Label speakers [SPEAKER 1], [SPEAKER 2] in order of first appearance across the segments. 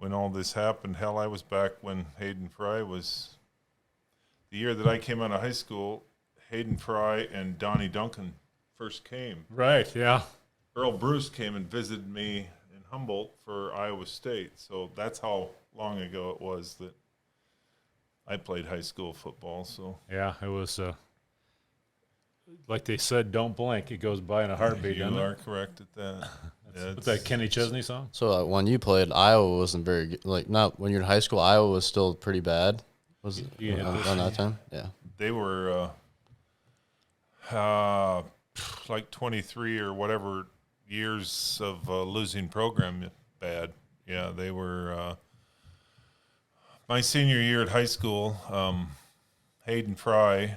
[SPEAKER 1] when all this happened. Hell, I was back when Hayden Fry was the year that I came out of high school. Hayden Fry and Donnie Duncan first came.
[SPEAKER 2] Right, yeah.
[SPEAKER 1] Earl Bruce came and visited me in Humboldt for Iowa State. So that's how long ago it was that I played high school football. So
[SPEAKER 2] Yeah, it was like they said, don't blink. It goes by in a heartbeat,
[SPEAKER 1] you
[SPEAKER 2] doesn't
[SPEAKER 1] are
[SPEAKER 2] it?
[SPEAKER 1] correct at that.
[SPEAKER 2] What's that Kenny Chesney song?
[SPEAKER 3] So when you played, Iowa wasn't very good. Like, not when you're in high school, Iowa was still pretty bad. Was it
[SPEAKER 2] You hit this
[SPEAKER 3] on that time? Yeah.
[SPEAKER 1] They were like 23 or whatever years of losing program bad. Yeah, they were. My senior year at high school, Hayden Fry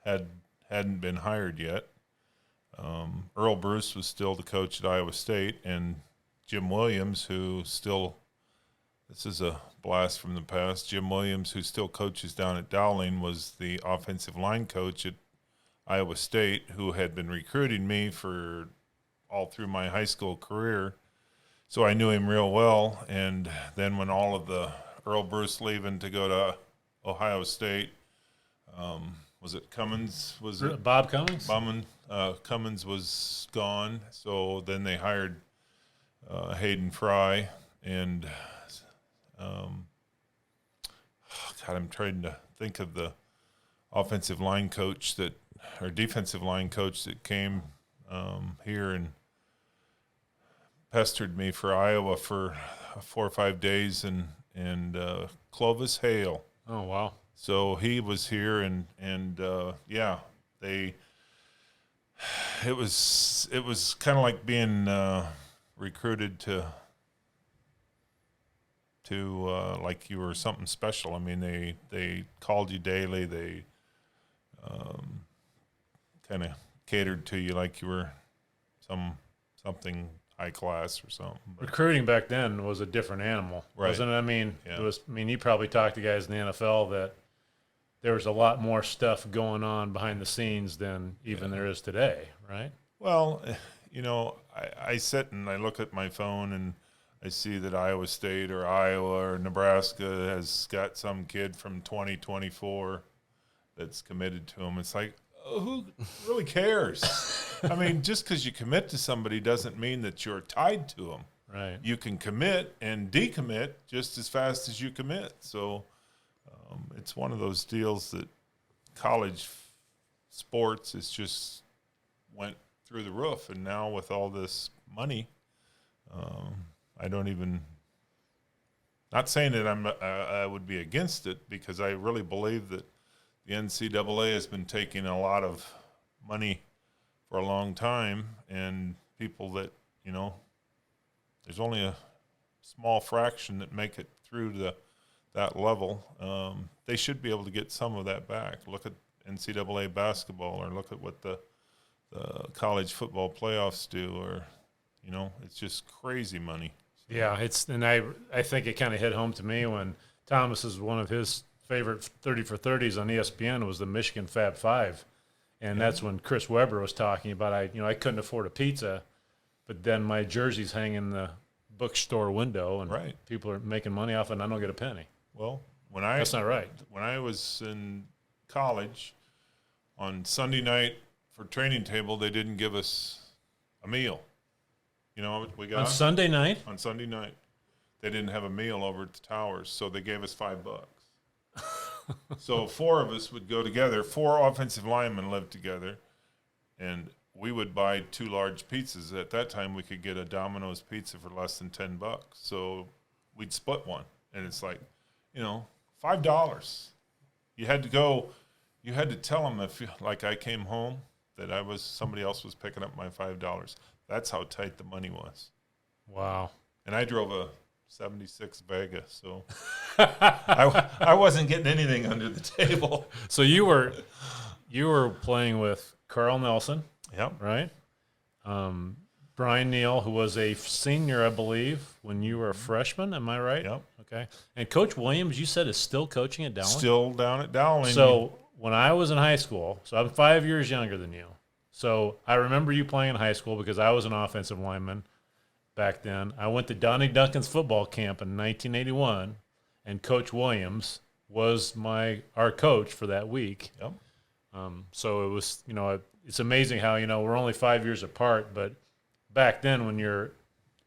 [SPEAKER 1] hadn't been hired yet. Earl Bruce was still the coach at Iowa State, and Jim Williams, who still, this is a blast from the past, Jim Williams, who still coaches down at Dowling, was the offensive line coach at Iowa State, who had been recruiting me for all through my high school career. So I knew him real well. And then when all of the Earl Bruce leaving to go to Ohio State, was it Cummins? Was it
[SPEAKER 2] Bob Cummings?
[SPEAKER 1] Cummins was gone. So then they hired Hayden Fry, and God, I'm trying to think of the offensive line coach or defensive line coach that came here and pestered me for Iowa for 4 or 5 days, and Clovis Hale.
[SPEAKER 2] Oh, wow.
[SPEAKER 1] So he was here, and yeah, it was kind of like being recruited to like you were something special. I mean, they called you daily. They kind of catered to you like you were something high class or something. But
[SPEAKER 2] Recruiting back then was a different animal,
[SPEAKER 1] Right.
[SPEAKER 2] wasn't it? I mean,
[SPEAKER 1] Yeah.
[SPEAKER 2] you probably talked to guys in the NFL that there was a lot more stuff going on behind the scenes than even there is today, right?
[SPEAKER 1] Well, I sit and I look at my phone and I see that Iowa State or Iowa or Nebraska has got some kid from 2024 that's committed to them. It's like, who really cares? I mean, just because you commit to somebody doesn't mean that you're tied to them.
[SPEAKER 2] Right.
[SPEAKER 1] You can commit and decommit just as fast as you commit. So it's one of those deals that college sports is just went through the roof. And now with all this money, I don't even – not saying that I would be against it, because I really believe that the NCAA has been taking a lot of money for a long time, and people that, there's only a small fraction that make it through to that level. They should be able to get some of that back. Look at NCAA basketball, or look at what the college football playoffs do, or, it's just crazy money.
[SPEAKER 2] Yeah, I think it kind of hit home to me when Thomas's one of his favorite 30 for 30s on ESPN was the Michigan Fab Five, and that's when Chris Webber was talking about I couldn't afford a pizza, but then my jersey's hanging in the bookstore window, and
[SPEAKER 1] Right.
[SPEAKER 2] people are making money off it, and I don't get a penny.
[SPEAKER 1] Well,
[SPEAKER 2] That's not right.
[SPEAKER 1] When I was in college, on Sunday night for training table, they didn't give us a meal. You know what we got?
[SPEAKER 2] On Sunday night?
[SPEAKER 1] On Sunday night, they didn't have a meal over at the Towers, so they gave us $5. So 4 of us would go together. 4 offensive linemen lived together, and we would buy 2 large pizzas. At that time, we could get a Domino's pizza for less than $10. So we'd split one, and it's like, $5. You had to go. You had to tell them like I came home, that somebody else was picking up my $5. That's how tight the money was.
[SPEAKER 2] Wow.
[SPEAKER 1] And I drove a 76 Vega, so I wasn't getting anything under the table.
[SPEAKER 2] So you were playing with Carl Nelson,
[SPEAKER 1] Yep.
[SPEAKER 2] right? Brian Neal, who was a senior, I believe, when you were a freshman. Am I right?
[SPEAKER 1] Yep.
[SPEAKER 2] Okay. And Coach Williams, you said, is still coaching at Dowling?
[SPEAKER 1] Still down at Dowling.
[SPEAKER 2] So when I was in high school, so I'm 5 years younger than you. So I remember you playing in high school because I was an offensive lineman. back then. I went to Donnie Duncan's football camp in 1981, and Coach Williams was our coach for that week.
[SPEAKER 1] Yep.
[SPEAKER 2] So it was, it's amazing how, we're only 5 years apart, but back then when you're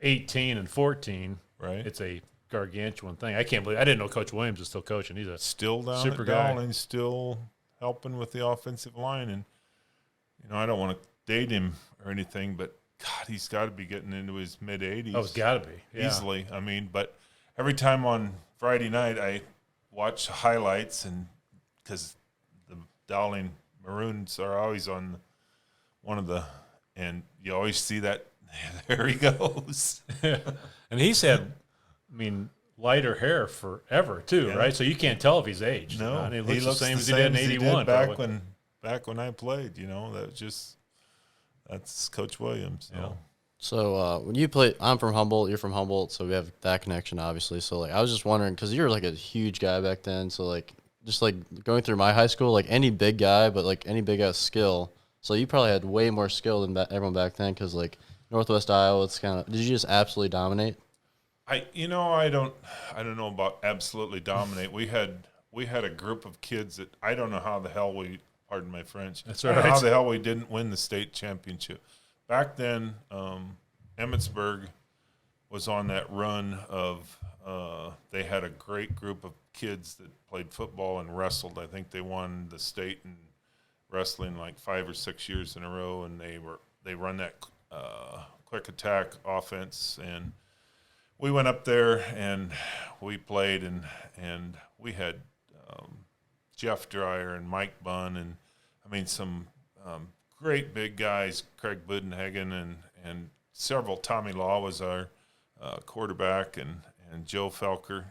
[SPEAKER 2] 18 and 14,
[SPEAKER 1] right,
[SPEAKER 2] it's a gargantuan thing. I can't believe I didn't know Coach Williams is still coaching. He's a
[SPEAKER 1] still down
[SPEAKER 2] super
[SPEAKER 1] at
[SPEAKER 2] guy.
[SPEAKER 1] Dowling, still helping with the offensive line. And I don't want to date him or anything, but God, he's got to be getting into his mid 80s.
[SPEAKER 2] Oh, it's got to be
[SPEAKER 1] easily. I mean, but every time on Friday night I watch highlights, and because the Dowling Maroons are always on one of the, and you always see that. There he goes.
[SPEAKER 2] And he's had, lighter hair forever too, right? So you can't tell if he's aged.
[SPEAKER 1] No,
[SPEAKER 2] and he looks the same as he did in '81.
[SPEAKER 1] Back when I played, that's Coach Williams.
[SPEAKER 2] Yeah.
[SPEAKER 3] So when you play, I'm from Humboldt, you're from Humboldt, so we have that connection, obviously. So, I was just wondering, because you were, a huge guy back then, so, just, going through my high school, any big guy, but, any big guy's skill. So you probably had way more skill than everyone back then, because, Northwest Iowa, it's kind of – did you just absolutely dominate?
[SPEAKER 1] I don't know about absolutely dominate. We had a group of kids that I don't know how the hell we, pardon my French,
[SPEAKER 2] that's
[SPEAKER 1] I don't
[SPEAKER 2] right,
[SPEAKER 1] know how the hell we didn't win the state championship. Back then, Emmitsburg was on that run of they had a great group of kids that played football and wrestled. I think they won the state in wrestling 5 or 6 years in a row, and they run that quick attack offense. And we went up there and we played, and we had Jeff Dreyer and Mike Bunn, and some great big guys, Craig Budenhagen and several. Tommy Law was our quarterback, and Joe Felker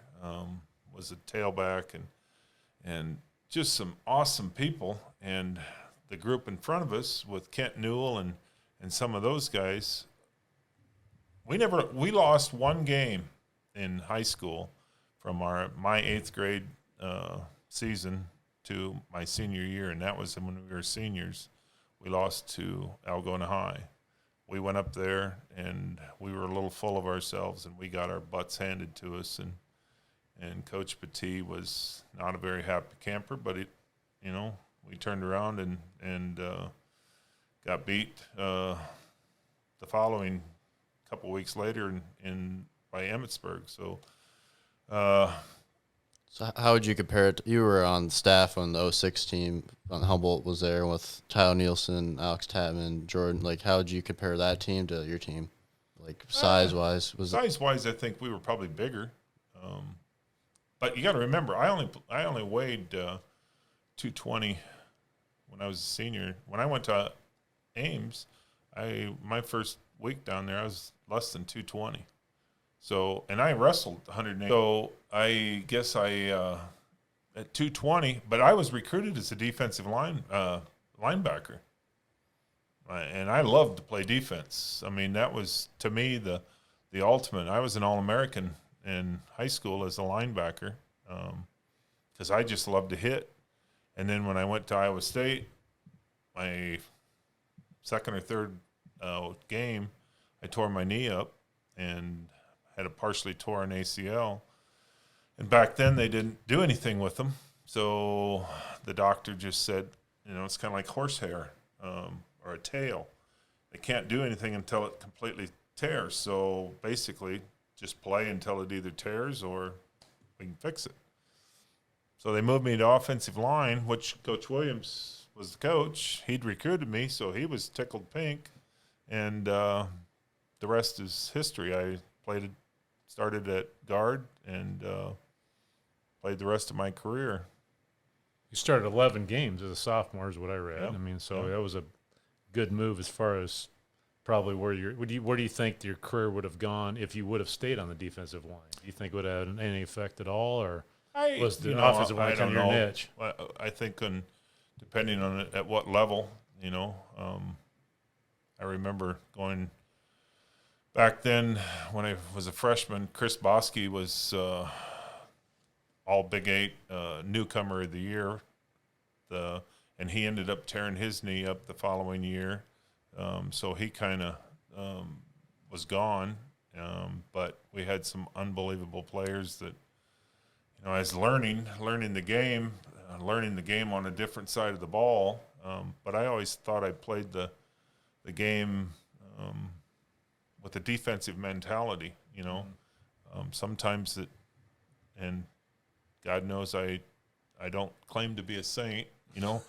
[SPEAKER 1] was a tailback, and just some awesome people. And the group in front of us with Kent Newell and some of those guys, we lost one game in high school from my 8th grade season to my senior year, and that was when we were seniors. We lost to Algona High. We went up there, and we were a little full of ourselves, and we got our butts handed to us. And Coach Petit was not a very happy camper, but we turned around and got beat the following couple weeks later by Emmitsburg. So.
[SPEAKER 3] So how would you compare it? You were on staff when the 06 team on Humboldt was there with Tyler Nielsen, Alex Tapman, Jordan. How would you compare that team to your team, size-wise?
[SPEAKER 1] Size-wise, I think we were probably bigger. But you got to remember, I only weighed 220 when I was a senior. When I went to Ames, my first week down there, I was less than 220. So, and I wrestled 180. So I guess at 220, but I was recruited as a defensive linebacker. And I loved to play defense. That was, to me, the ultimate. I was an All-American in high school as a linebacker because I just loved to hit. And then when I went to Iowa State, my second or third game, I tore my knee up and had a partially torn ACL. And back then they didn't do anything with them. So the doctor just said, it's kind of like horsehair or a tail. They can't do anything until it completely tears. So basically just play until it either tears or we can fix it. So they moved me to offensive line, which Coach Williams was the coach. He'd recruited me, so he was tickled pink. And the rest is history. I started at guard and played the rest of my career.
[SPEAKER 2] You started 11 games as a sophomore, is what I read.
[SPEAKER 1] Yep.
[SPEAKER 2] That was a good move as far as probably where do you think your career would have gone if you would have stayed on the defensive line? Do you think it would have had any effect at all, or was the offensive line kind of your niche?
[SPEAKER 1] I think depending on at what level, I remember going back then when I was a freshman. Chris Bosky was all Big 8 newcomer of the year, and he ended up tearing his knee up the following year. So he kind of was gone, But we had some unbelievable players that, I was learning the game, on a different side of the ball. But I always thought I played the game with a defensive mentality. Sometimes and God knows I don't claim to be a saint. I don't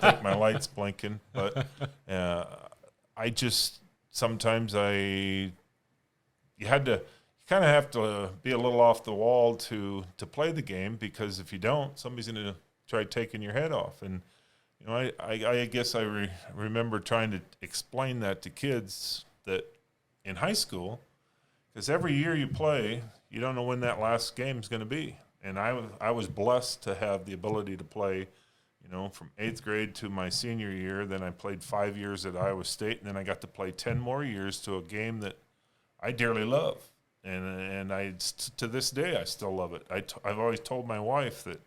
[SPEAKER 1] think my light's blinking, but I just sometimes you kind of have to be a little off the wall to play the game, because if you don't, somebody's going to try taking your head off. And I guess I remember trying to explain that to kids that in high school, because every year you play, you don't know when that last game is going to be. And I was blessed to have the ability to play, from 8th grade to my senior year. Then I played 5 years at Iowa State, and then I got to play 10 more years to a game that I dearly love. And to this day, I still love it. I've always told my wife that,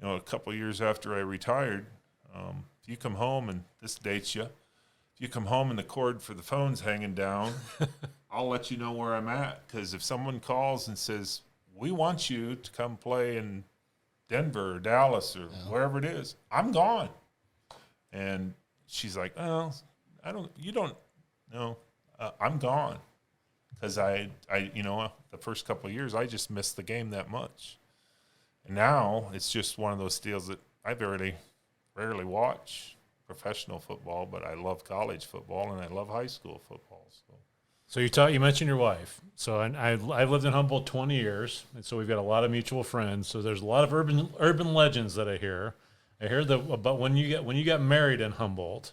[SPEAKER 1] a couple of years after I retired, if you come home, and this dates you, if you come home and the cord for the phone's hanging down, I'll let you know where I'm at. Because if someone calls and says, we want you to come play in Denver or Dallas or wherever it is, I'm gone. And she's like, oh, you don't know. I'm gone. Because the first couple of years, I just missed the game that much. And now it's just one of those deals that I rarely watch professional football, but I love college football and I love high school football.
[SPEAKER 2] So you mentioned your wife. So I've lived in Humboldt 20 years, and so we've got a lot of mutual friends. So there's a lot of urban legends that I hear. I hear about when you got married in Humboldt.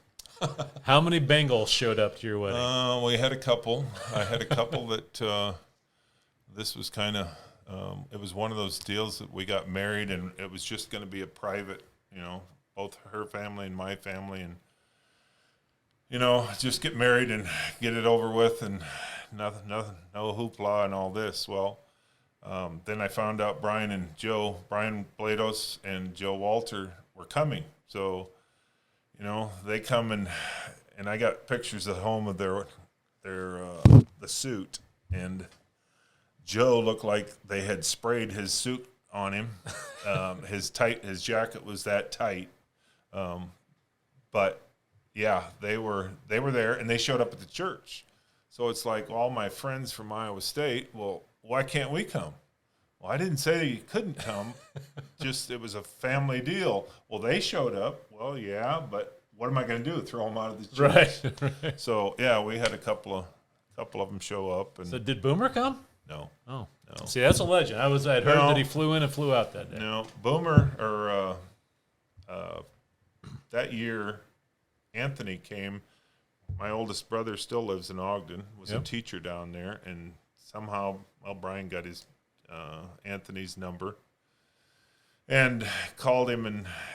[SPEAKER 2] How many Bengals showed up to your wedding?
[SPEAKER 1] We had a couple. I had a couple that this was kind of it was one of those deals that we got married, and it was just going to be a private, both her family and my family, and just get married and get it over with, and nothing, no hoopla and all this. Well, then I found out Brian Blados and Joe Walter were coming. So, they come and I got pictures at home of their the suit, and Joe looked like they had sprayed his suit on him. His jacket was that tight, but. Yeah, they were there, and they showed up at the church. So it's like all my friends from Iowa State, well, why can't we come? Well, I didn't say you couldn't come. Just it was a family deal. Well, they showed up. Well, yeah, but what am I going to do? Throw them out of the church? Right. So, yeah, we had a couple of them show up. And
[SPEAKER 2] so did Boomer come?
[SPEAKER 1] No.
[SPEAKER 2] Oh.
[SPEAKER 1] No.
[SPEAKER 2] See, that's a legend. I'd heard that he flew in and flew out that day.
[SPEAKER 1] No, Boomer, that year, Anthony came. My oldest brother still lives in Ogden, was a teacher down there, and somehow, Brian got his Anthony's number and called him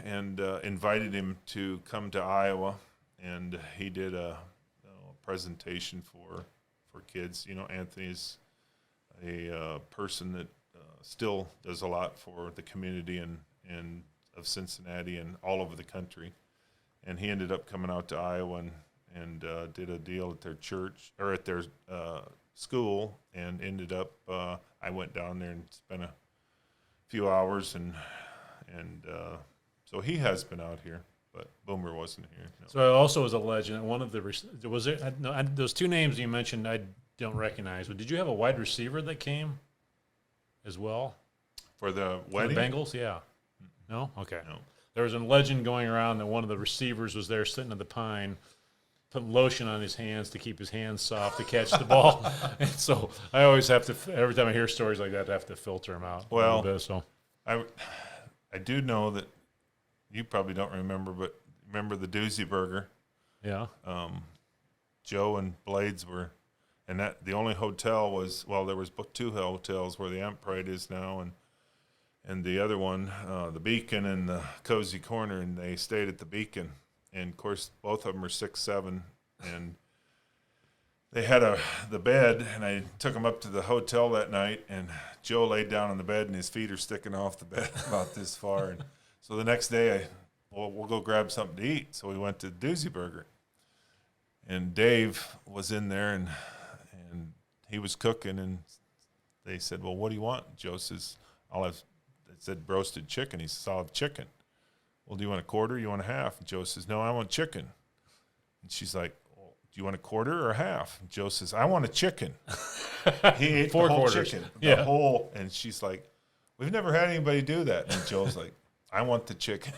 [SPEAKER 1] and invited him to come to Iowa, and he did a presentation for kids. Anthony's a person that still does a lot for the community and of Cincinnati and all over the country. And he ended up coming out to Iowa and did a deal at their church or at their school, and ended up. I went down there and spent a few hours, and so he has been out here, but Boomer wasn't here. No.
[SPEAKER 2] So it also was a legend. One of those two names you mentioned I don't recognize. But did you have a wide receiver that came as well
[SPEAKER 1] for the wedding?
[SPEAKER 2] For the Bengals? Yeah. No. Okay.
[SPEAKER 1] No.
[SPEAKER 2] There was a legend going around that one of the receivers was there sitting at the pine, putting lotion on his hands to keep his hands soft to catch the ball. And so I always have to, every time I hear stories like that, I have to filter them out a little bit. So
[SPEAKER 1] I do know that you probably don't remember, but remember the Doozy Burger?
[SPEAKER 2] Yeah.
[SPEAKER 1] Joe and Blades were, and that the only hotel was, there was two hotels where the Amp Pride is now, and the other one, the Beacon and the Cozy Corner, and they stayed at the Beacon. And, of course, both of them are 6'7", and they had the bed, and I took them up to the hotel that night, and Joe laid down on the bed, and his feet are sticking off the bed about this far. And so the next day, we'll go grab something to eat. So we went to Doozy Burger, and Dave was in there, and he was cooking, and they said, "Well, what do you want?" Joe says, "I'll have." They said roasted chicken. He says, "I'll have chicken." Well, do you want a quarter? You want a half? And Joe says, "No, I want chicken." And she's like, "Well, do you want a quarter or a half?" And Joe says, "I want a chicken." He ate
[SPEAKER 2] Four
[SPEAKER 1] the whole
[SPEAKER 2] quarters.
[SPEAKER 1] chicken,
[SPEAKER 2] Yeah.
[SPEAKER 1] the whole, and she's like, "We've never had anybody do that." And Joe's like, "I want the chicken."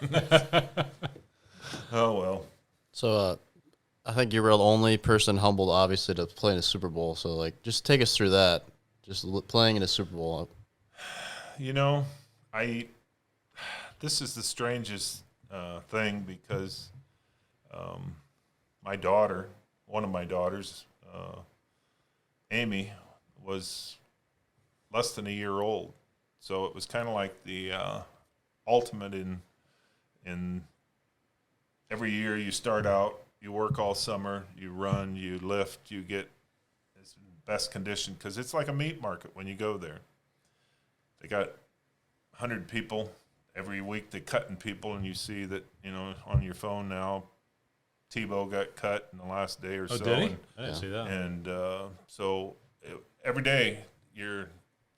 [SPEAKER 1] Oh well.
[SPEAKER 3] So I think you were the only person humbled, obviously, to play in a Super Bowl. So like, just take us through that. Just playing in a Super Bowl.
[SPEAKER 1] You know, this is the strangest thing because my daughter, one of my daughters, Amy, was less than a year old. So it was kind of like the ultimate in every year you start out, you work all summer, you run, you lift, you get as best condition because it's like a meat market when you go there. They got 100 people every week. They're cutting people, and you see that, on your phone now, Tebow got cut in the last day or
[SPEAKER 2] Oh,
[SPEAKER 1] so.
[SPEAKER 2] did he?
[SPEAKER 1] And,
[SPEAKER 2] I didn't see that.
[SPEAKER 1] and every day you're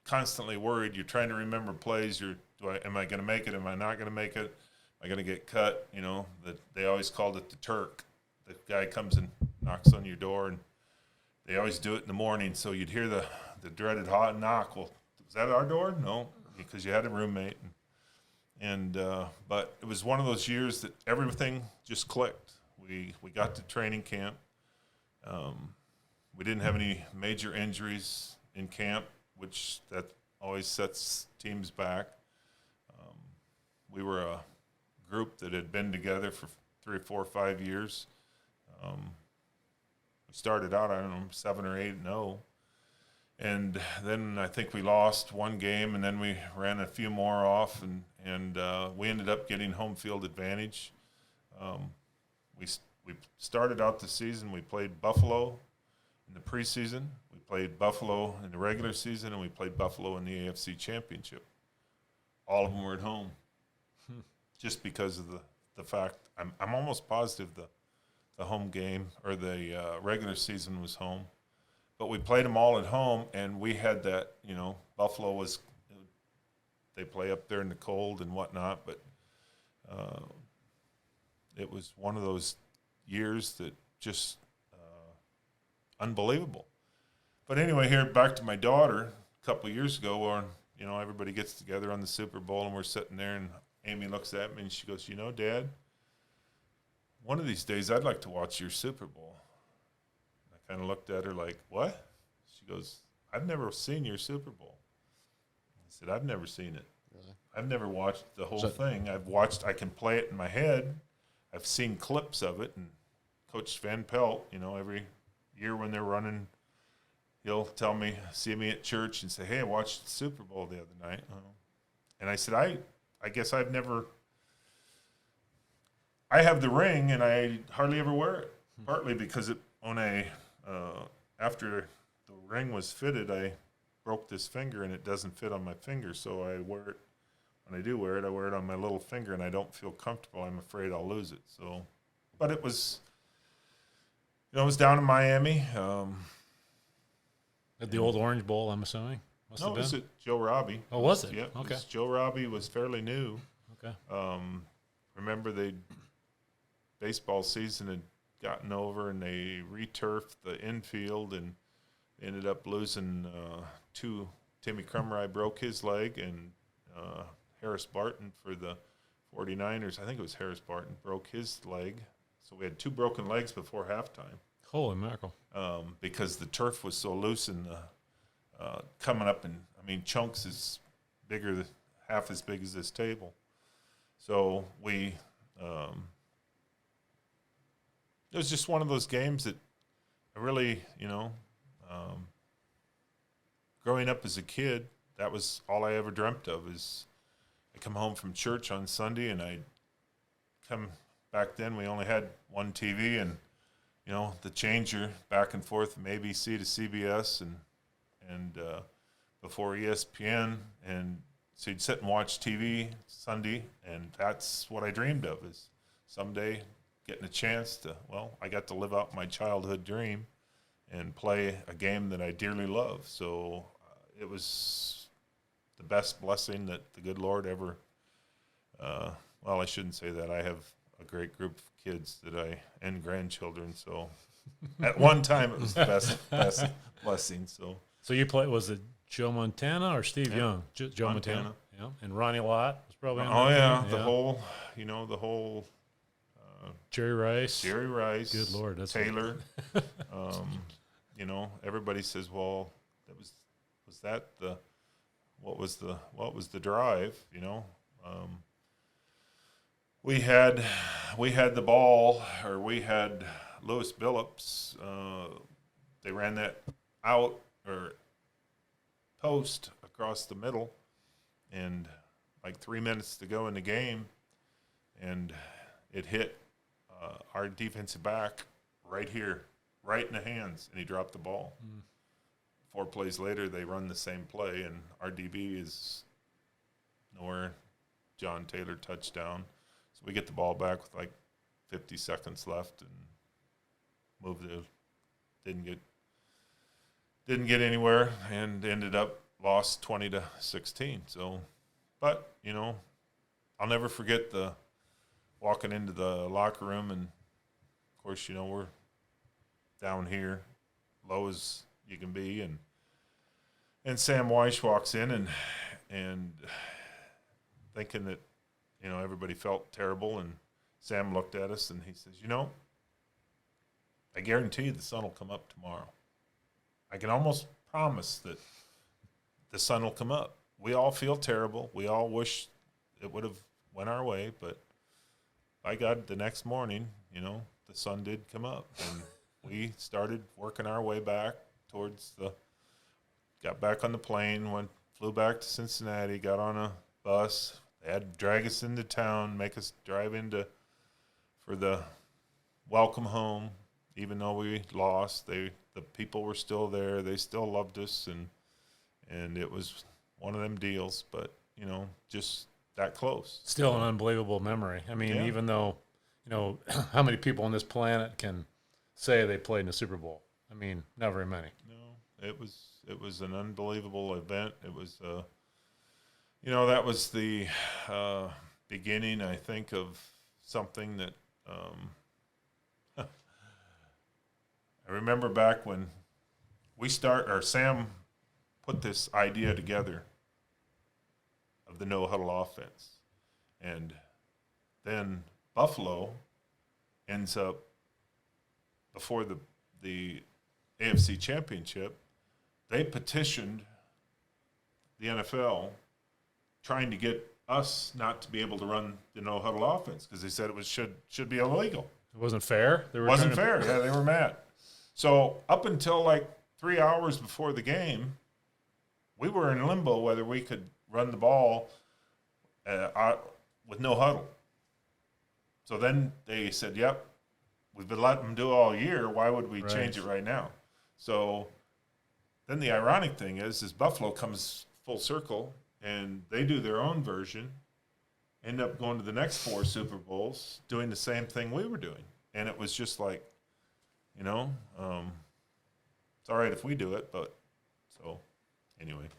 [SPEAKER 1] constantly worried. You're trying to remember plays. Am I going to make it? Am I not going to make it? Am I going to get cut? That they always called it the Turk. The guy comes and knocks on your door, and they always do it in the morning. So you'd hear the dreaded hot knock. Well, was that our door? No, because you had a roommate. But it was one of those years that everything just clicked. We got to training camp. We didn't have any major injuries in camp, which that always sets teams back. We were a group that had been together for 3 or 4 or 5 years. We started out, 7 or 8-0. And then I think we lost one game, and then we ran a few more off, and we ended up getting home field advantage. We started out the season. We played Buffalo in the preseason. We played Buffalo in the regular season, and we played Buffalo in the AFC Championship. All of them were at home, just because of the fact. I'm almost positive the home game or the regular season was home. But we played them all at home, and we had that, Buffalo they play up there in the cold and whatnot, but it was one of those years that just unbelievable. But anyway, here, back to my daughter, a couple of years ago, where, everybody gets together on the Super Bowl, and we're sitting there, and Amy looks at me, and she goes, Dad, one of these days I'd like to watch your Super Bowl. I kind of looked at her like, what? She goes, I've never seen your Super Bowl. I said, I've never seen it.
[SPEAKER 3] Really?
[SPEAKER 1] I've never watched the whole thing. I can play it in my head. I've seen clips of it. And Coach Van Pelt, every year when they're running, he'll see me at church and say, hey, I watched the Super Bowl the other night. And I said, I guess I have the ring, and I hardly ever wear it, partly because after the ring was fitted, I broke this finger, and it doesn't fit on my finger, so I wear it. When I do wear it, I wear it on my little finger, and I don't feel comfortable. I'm afraid I'll lose it. So, but it was, it was down in Miami.
[SPEAKER 2] At the old Orange Bowl, I'm assuming.
[SPEAKER 1] No, it was at Joe Robbie.
[SPEAKER 2] Oh, was it?
[SPEAKER 1] Yeah.
[SPEAKER 2] Okay.
[SPEAKER 1] Joe Robbie was fairly new.
[SPEAKER 2] Okay.
[SPEAKER 1] Remember, baseball season had gotten over, and they returfed the infield, and ended up losing two. Timmy Krumrie broke his leg, and Harris Barton for the 49ers, I think it was Harris Barton, broke his leg. So we had 2 broken legs before halftime.
[SPEAKER 2] Holy mackerel.
[SPEAKER 1] Because the turf was so loose, and coming up, and chunks is bigger, half as big as this table. So it was just one of those games that I really, growing up as a kid, that was all I ever dreamt of. Is I come home from church on Sunday, and I'd come back then. We only had one TV, and the changer back and forth from ABC to CBS, and before ESPN, and so you'd sit and watch TV Sunday, and that's what I dreamed of, is someday getting a chance to. Well, I got to live out my childhood dream, and play a game that I dearly love. So it was the best blessing that the good Lord ever. Well, I shouldn't say that. I have a great group of kids and grandchildren. So at one time it was the best blessing.
[SPEAKER 2] So you play, was it Joe Montana or Steve Young? Joe Montana. Yeah. And Ronnie Lott was probably on
[SPEAKER 1] Oh
[SPEAKER 2] that
[SPEAKER 1] yeah,
[SPEAKER 2] team.
[SPEAKER 1] the whole
[SPEAKER 2] Jerry Rice.
[SPEAKER 1] Good
[SPEAKER 2] Lord, that's
[SPEAKER 1] Taylor. Everybody says, well, was that the what was the drive? We had the ball, or we had Lewis Billups. They ran that out or post across the middle, and like 3 minutes to go in the game, and it hit our defensive back right here, right in the hands, and he dropped the ball. 4 plays later, they run the same play, and our DB is nowhere. John Taylor touchdown. So we get the ball back with like 50 seconds left, and didn't get anywhere, and ended up lost 20-16. So, but I'll never forget the walking into the locker room, and of course we're down here, low as you can be, and Sam Weish walks in and thinking that everybody felt terrible, and Sam looked at us and he says, I guarantee you the sun will come up tomorrow. I can almost promise that the sun will come up. We all feel terrible. We all wish it would have went our way, but by God, the next morning, the sun did come up, and we started working our way back got back on the plane, flew back to Cincinnati, got on a bus. They had to drag us into town, make us drive for the welcome home. Even though we lost, the people were still there. They still loved us, and it was one of them deals. But just that close.
[SPEAKER 2] Still an unbelievable memory. I mean, even though how many people on this planet can say they played in the Super Bowl? I mean, not very many.
[SPEAKER 1] No, it was an unbelievable event. It was that was the beginning, I think, of something that I remember back when Sam put this idea together of the no huddle offense, and then Buffalo ends up before the AFC Championship. They petitioned the NFL trying to get us not to be able to run the no huddle offense, because they said it should be illegal.
[SPEAKER 2] It wasn't fair.
[SPEAKER 1] Wasn't fair. Yeah, they were mad. So up until like 3 hours before the game, we were in limbo whether we could run the ball with no huddle. So then they said, "Yep, we've been letting them do it all year. Why would we change it right now?" So then the ironic thing is Buffalo comes full circle, and they do their own version, end up going to the next 4 Super Bowls, doing the same thing we were doing. And it was just like, it's all right if we do it, but so anyway.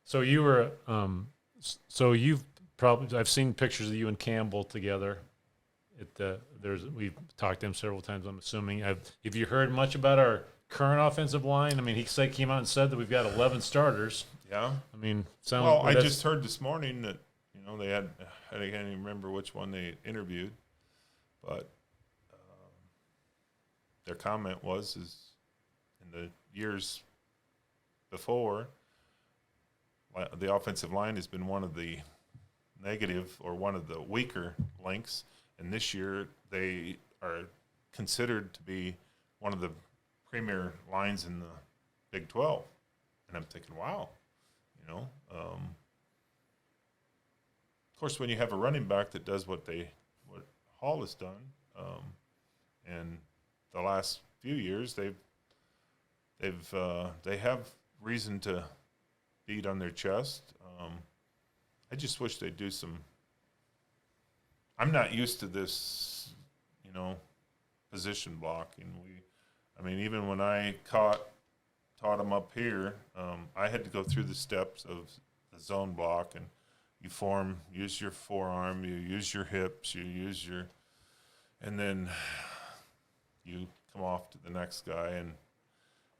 [SPEAKER 2] So you were, you've probably, I've seen pictures of you and Campbell together. We've talked to him several times, I'm assuming. Have you heard much about our current offensive line? I mean, he came out and said that we've got 11 starters.
[SPEAKER 1] Yeah.
[SPEAKER 2] I mean,
[SPEAKER 1] I just heard this morning that, they had, I can't even remember which one they interviewed, but their comment is in the years before, the offensive line has been one of the negative or one of the weaker links, and this year they are considered to be one of the premier lines in the Big 12. And I'm thinking, wow, of course, when you have a running back that does what Hall has done, and the last few years they have reason to beat on their chest. I just wish they'd do some. I'm not used to this, position blocking. I mean, even when I taught them up here, I had to go through the steps of the zone block, and you use your forearm, you use your hips, and then you come off to the next guy,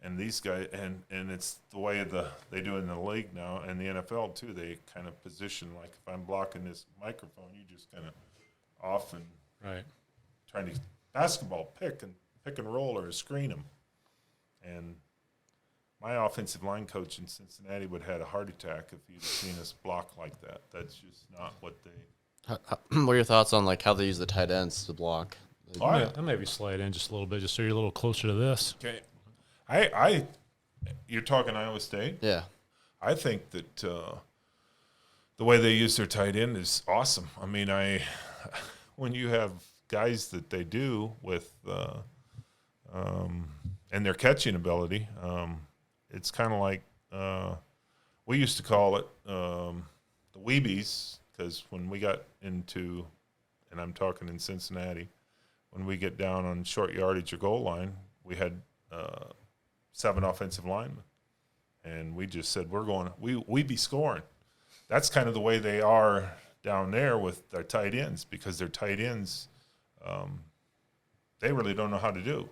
[SPEAKER 1] and these guys, and it's the way they do it in the league now, and the NFL too. They kind of position, like if I'm blocking this microphone, you just kind of off and
[SPEAKER 2] Right.
[SPEAKER 1] trying to basketball pick and roll or screen them. And my offensive line coach in Cincinnati would have had a heart attack if he'd seen us block like that. That's just not what they.
[SPEAKER 3] What are your thoughts on like how they use the tight ends to block?
[SPEAKER 2] I maybe slide in just a little bit, just so you're a little closer to this.
[SPEAKER 1] Okay, you're talking Iowa State.
[SPEAKER 3] Yeah.
[SPEAKER 1] I think that the way they use their tight end is awesome. I mean, when you have guys that they do with and their catching ability, it's kind of like we used to call it the Weebies, because when we got into, and I'm talking in Cincinnati, when we get down on short yardage or goal line, we had 7 offensive linemen, and we just said we be scoring. That's kind of the way they are down there with their tight ends, because their tight ends, they really don't know how to do.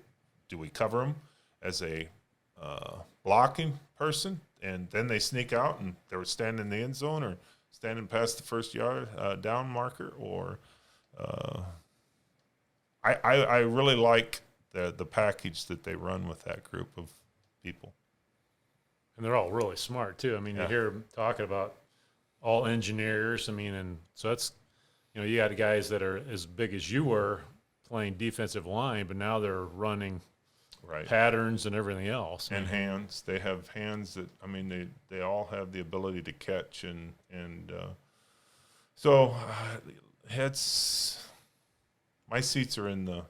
[SPEAKER 1] Do we cover them as a blocking person, and then they sneak out and they were standing in the end zone or standing past the first yard down marker, or I really like the package that they run with that group of people.
[SPEAKER 2] And they're all really smart too. I mean,
[SPEAKER 1] Yeah.
[SPEAKER 2] you hear them talking about all engineers. I mean, and so that's, you got guys that are as big as you were playing defensive line, but now they're running
[SPEAKER 1] Right.
[SPEAKER 2] patterns and everything else.
[SPEAKER 1] And hands. They have hands that, I mean, they all have the ability to catch, and so it's my seats are in the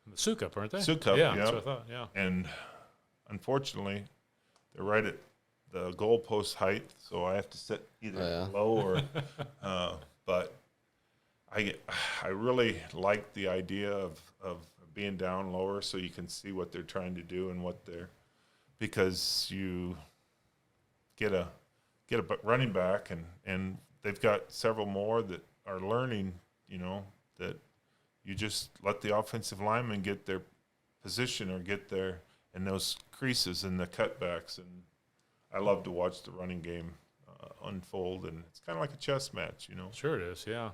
[SPEAKER 2] The Sioux Cup, aren't they?
[SPEAKER 1] Sioux Cup,
[SPEAKER 2] Yeah,
[SPEAKER 1] yeah.
[SPEAKER 2] that's what I thought. Yeah.
[SPEAKER 1] and unfortunately they're right at the goalpost height, so I have to sit either low or but I really like the idea of being down lower so you can see what they're trying to do and because you get a running back, and they've got several more that are learning, that you just let the offensive linemen get their position or get their in those creases and the cutbacks, and I love to watch the running game unfold, and it's kind of like a chess match,
[SPEAKER 2] Sure it is, yeah.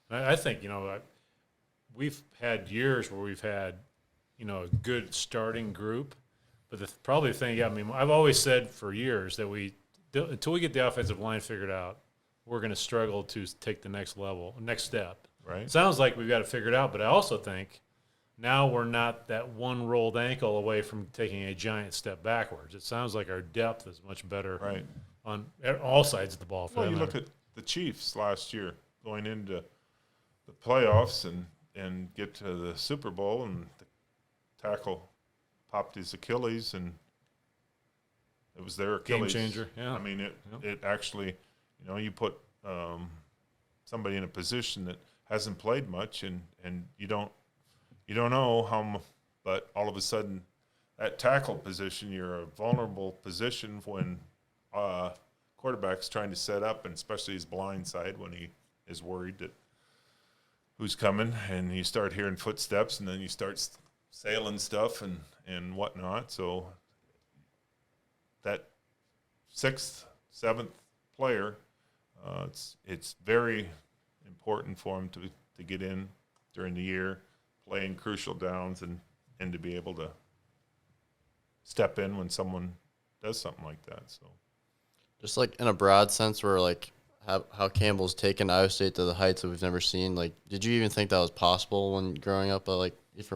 [SPEAKER 2] I think, we've had years where we've had, a good starting group, but probably the thing, I've always said for years that until we get the offensive line figured out, we're going to struggle to take the next step.
[SPEAKER 1] Right.
[SPEAKER 2] It sounds like we've got it figured out, but I also think now we're not that one rolled ankle away from taking a giant step backwards. It sounds like our depth is much better
[SPEAKER 1] Right.
[SPEAKER 2] on all sides of the ball.
[SPEAKER 1] Well, you look at the Chiefs last year going into the playoffs and get to the Super Bowl, and the tackle popped his Achilles, and it was their Achilles.
[SPEAKER 2] Game changer, yeah.
[SPEAKER 1] I mean, it actually, you put somebody in a position that hasn't played much, and you don't know how, but all of a sudden, that tackle position, you're a vulnerable position when quarterback's trying to set up, and especially his blind side when he is worried that who's coming, and you start hearing footsteps, and then you start sailing stuff and whatnot. So that 6th, 7th player, it's very important for him to get in during the year, playing crucial downs, and to be able to step in when someone does something like that. So,
[SPEAKER 3] Just like in a broad sense, where like how Campbell's taken Iowa State to the heights that we've never seen. Like, did you even think that was possible when growing up?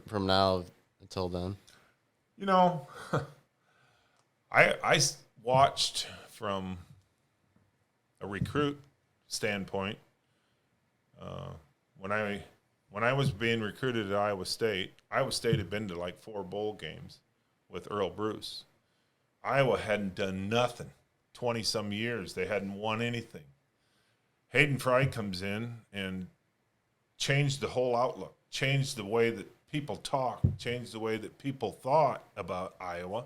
[SPEAKER 3] From now until then.
[SPEAKER 1] I watched from a recruit standpoint. When I was being recruited at Iowa State had been to like 4 bowl games with Earl Bruce. Iowa hadn't done nothing. 20-some years, they hadn't won anything. Hayden Fry comes in and changed the whole outlook, changed the way that people talk, changed the way that people thought about Iowa.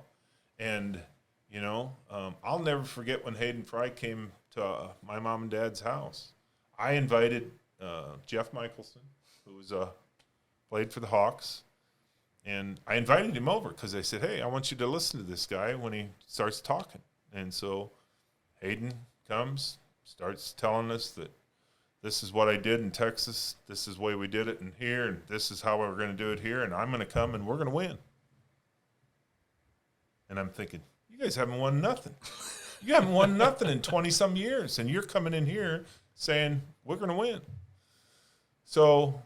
[SPEAKER 1] And, I'll never forget when Hayden Fry came to my mom and dad's house. I invited Jeff Michelson, who was played for the Hawks, and I invited him over because I said, hey, I want you to listen to this guy when he starts talking. And so Hayden comes, starts telling us that this is what I did in Texas, this is the way we did it in here, and this is how we're going to do it here, and I'm going to come and we're going to win. And I'm thinking, you guys haven't won nothing. You haven't won nothing in 20-some years, and you're coming in here saying we're going to win. So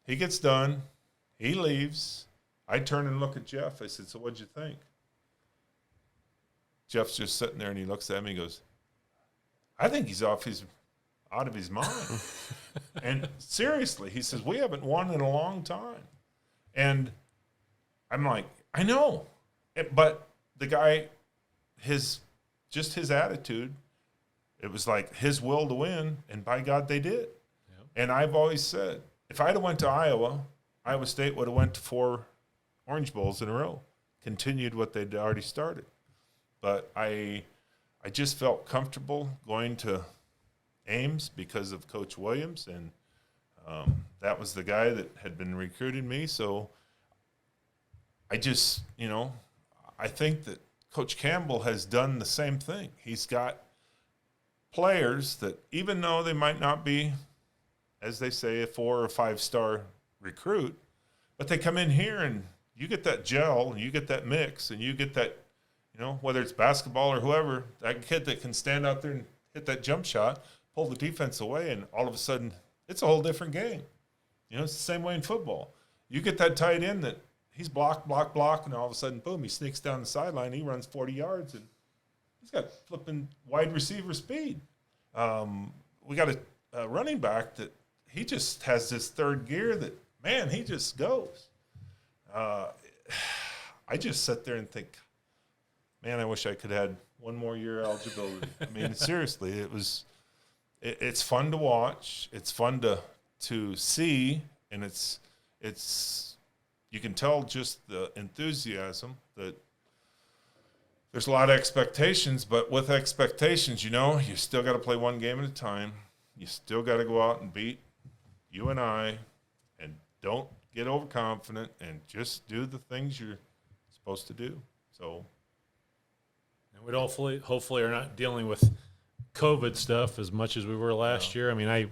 [SPEAKER 1] he gets done. He leaves. I turn and look at Jeff. I said, so what'd you think? Jeff's just sitting there, and he looks at me and goes, I think he's out of his mind. And seriously, he says, we haven't won in a long time. And I'm like, I know. But the guy, his attitude, it was like his will to win, and by God, they did. Yep. And I've always said, if I'd have went to Iowa State would have went to 4 Orange Bowls in a row, continued what they'd already started. But I just felt comfortable going to Ames because of Coach Williams, and that was the guy that had been recruiting me. So I just, I think that Coach Campbell has done the same thing. He's got players that, even though they might not be, as they say, a 4 or 5-star recruit, but they come in here and you get that gel and you get that mix and you get that, whether it's basketball or whoever, that kid that can stand out there and hit that jump shot, pull the defense away, and all of a sudden it's a whole different game. It's the same way in football. You get that tight end that he's block, and all of a sudden, boom, he sneaks down the sideline, he runs 40 yards, and he's got flipping wide receiver speed. We got a running back that he just has this third gear that, man, he just goes. I just sit there and think, man, I wish I could have had one more year eligibility. I mean, seriously, it's fun to watch. It's fun to see, and it's you can tell just the enthusiasm that there's a lot of expectations, but with expectations, you still got to play one game at a time. You still got to go out and beat you and I, and don't get overconfident, and just do the things you're supposed to do. So,
[SPEAKER 2] and we hopefully are not dealing with COVID stuff as much as we were last year. I mean,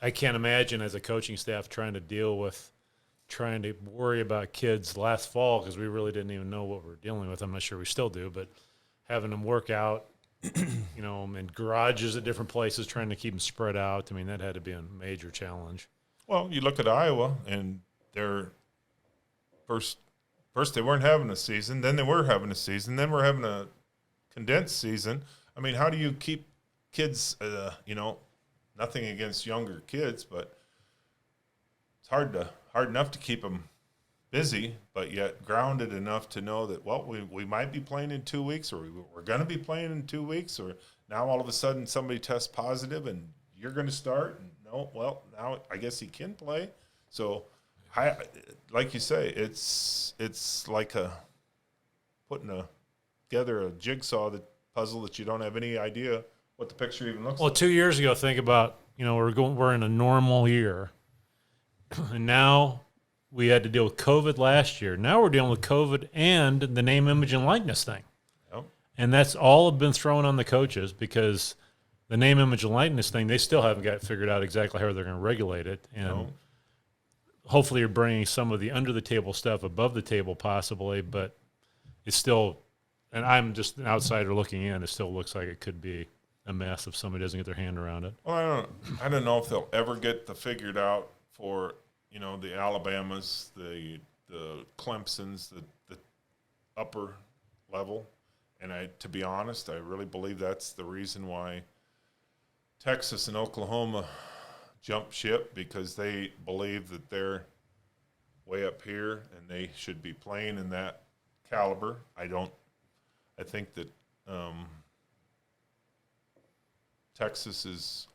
[SPEAKER 2] I can't imagine as a coaching staff trying to worry about kids last fall, because we really didn't even know what we were dealing with. I'm not sure we still do, but having them work out, in garages at different places, trying to keep them spread out. I mean, that had to be a major challenge.
[SPEAKER 1] Well, you look at Iowa, and they're first they weren't having a season, then they were having a season, then we're having a condensed season. I mean, how do you keep kids, nothing against younger kids, but it's hard enough to keep them busy, but yet grounded enough to know that, well, we might be playing in 2 weeks, or we're going to be playing in 2 weeks, or now all of a sudden somebody tests positive and you're going to start. And no, well, now I guess he can play. So, like you say, it's like putting together a jigsaw puzzle that you don't have any idea what the picture even looks like.
[SPEAKER 2] Well, 2 years ago, think about, we're in a normal year, and now we had to deal with COVID last year. Now we're dealing with COVID and the name, image, and likeness thing.
[SPEAKER 1] Yep.
[SPEAKER 2] And that's all been thrown on the coaches, because the name, image, and likeness thing, they still haven't got figured out exactly how they're going to regulate it. And hopefully you're bringing some of the under-the-table stuff above the table possibly, but it's still, and I'm just an outsider looking in, it still looks like it could be a mess if somebody doesn't get their hand around it.
[SPEAKER 1] Well, I don't know if they'll ever get figured out for, the Alabamas, the Clemsons, the upper level. And to be honest, I really believe that's the reason why Texas and Oklahoma jump ship, because they believe that they're way up here and they should be playing in that caliber. I think that Texas is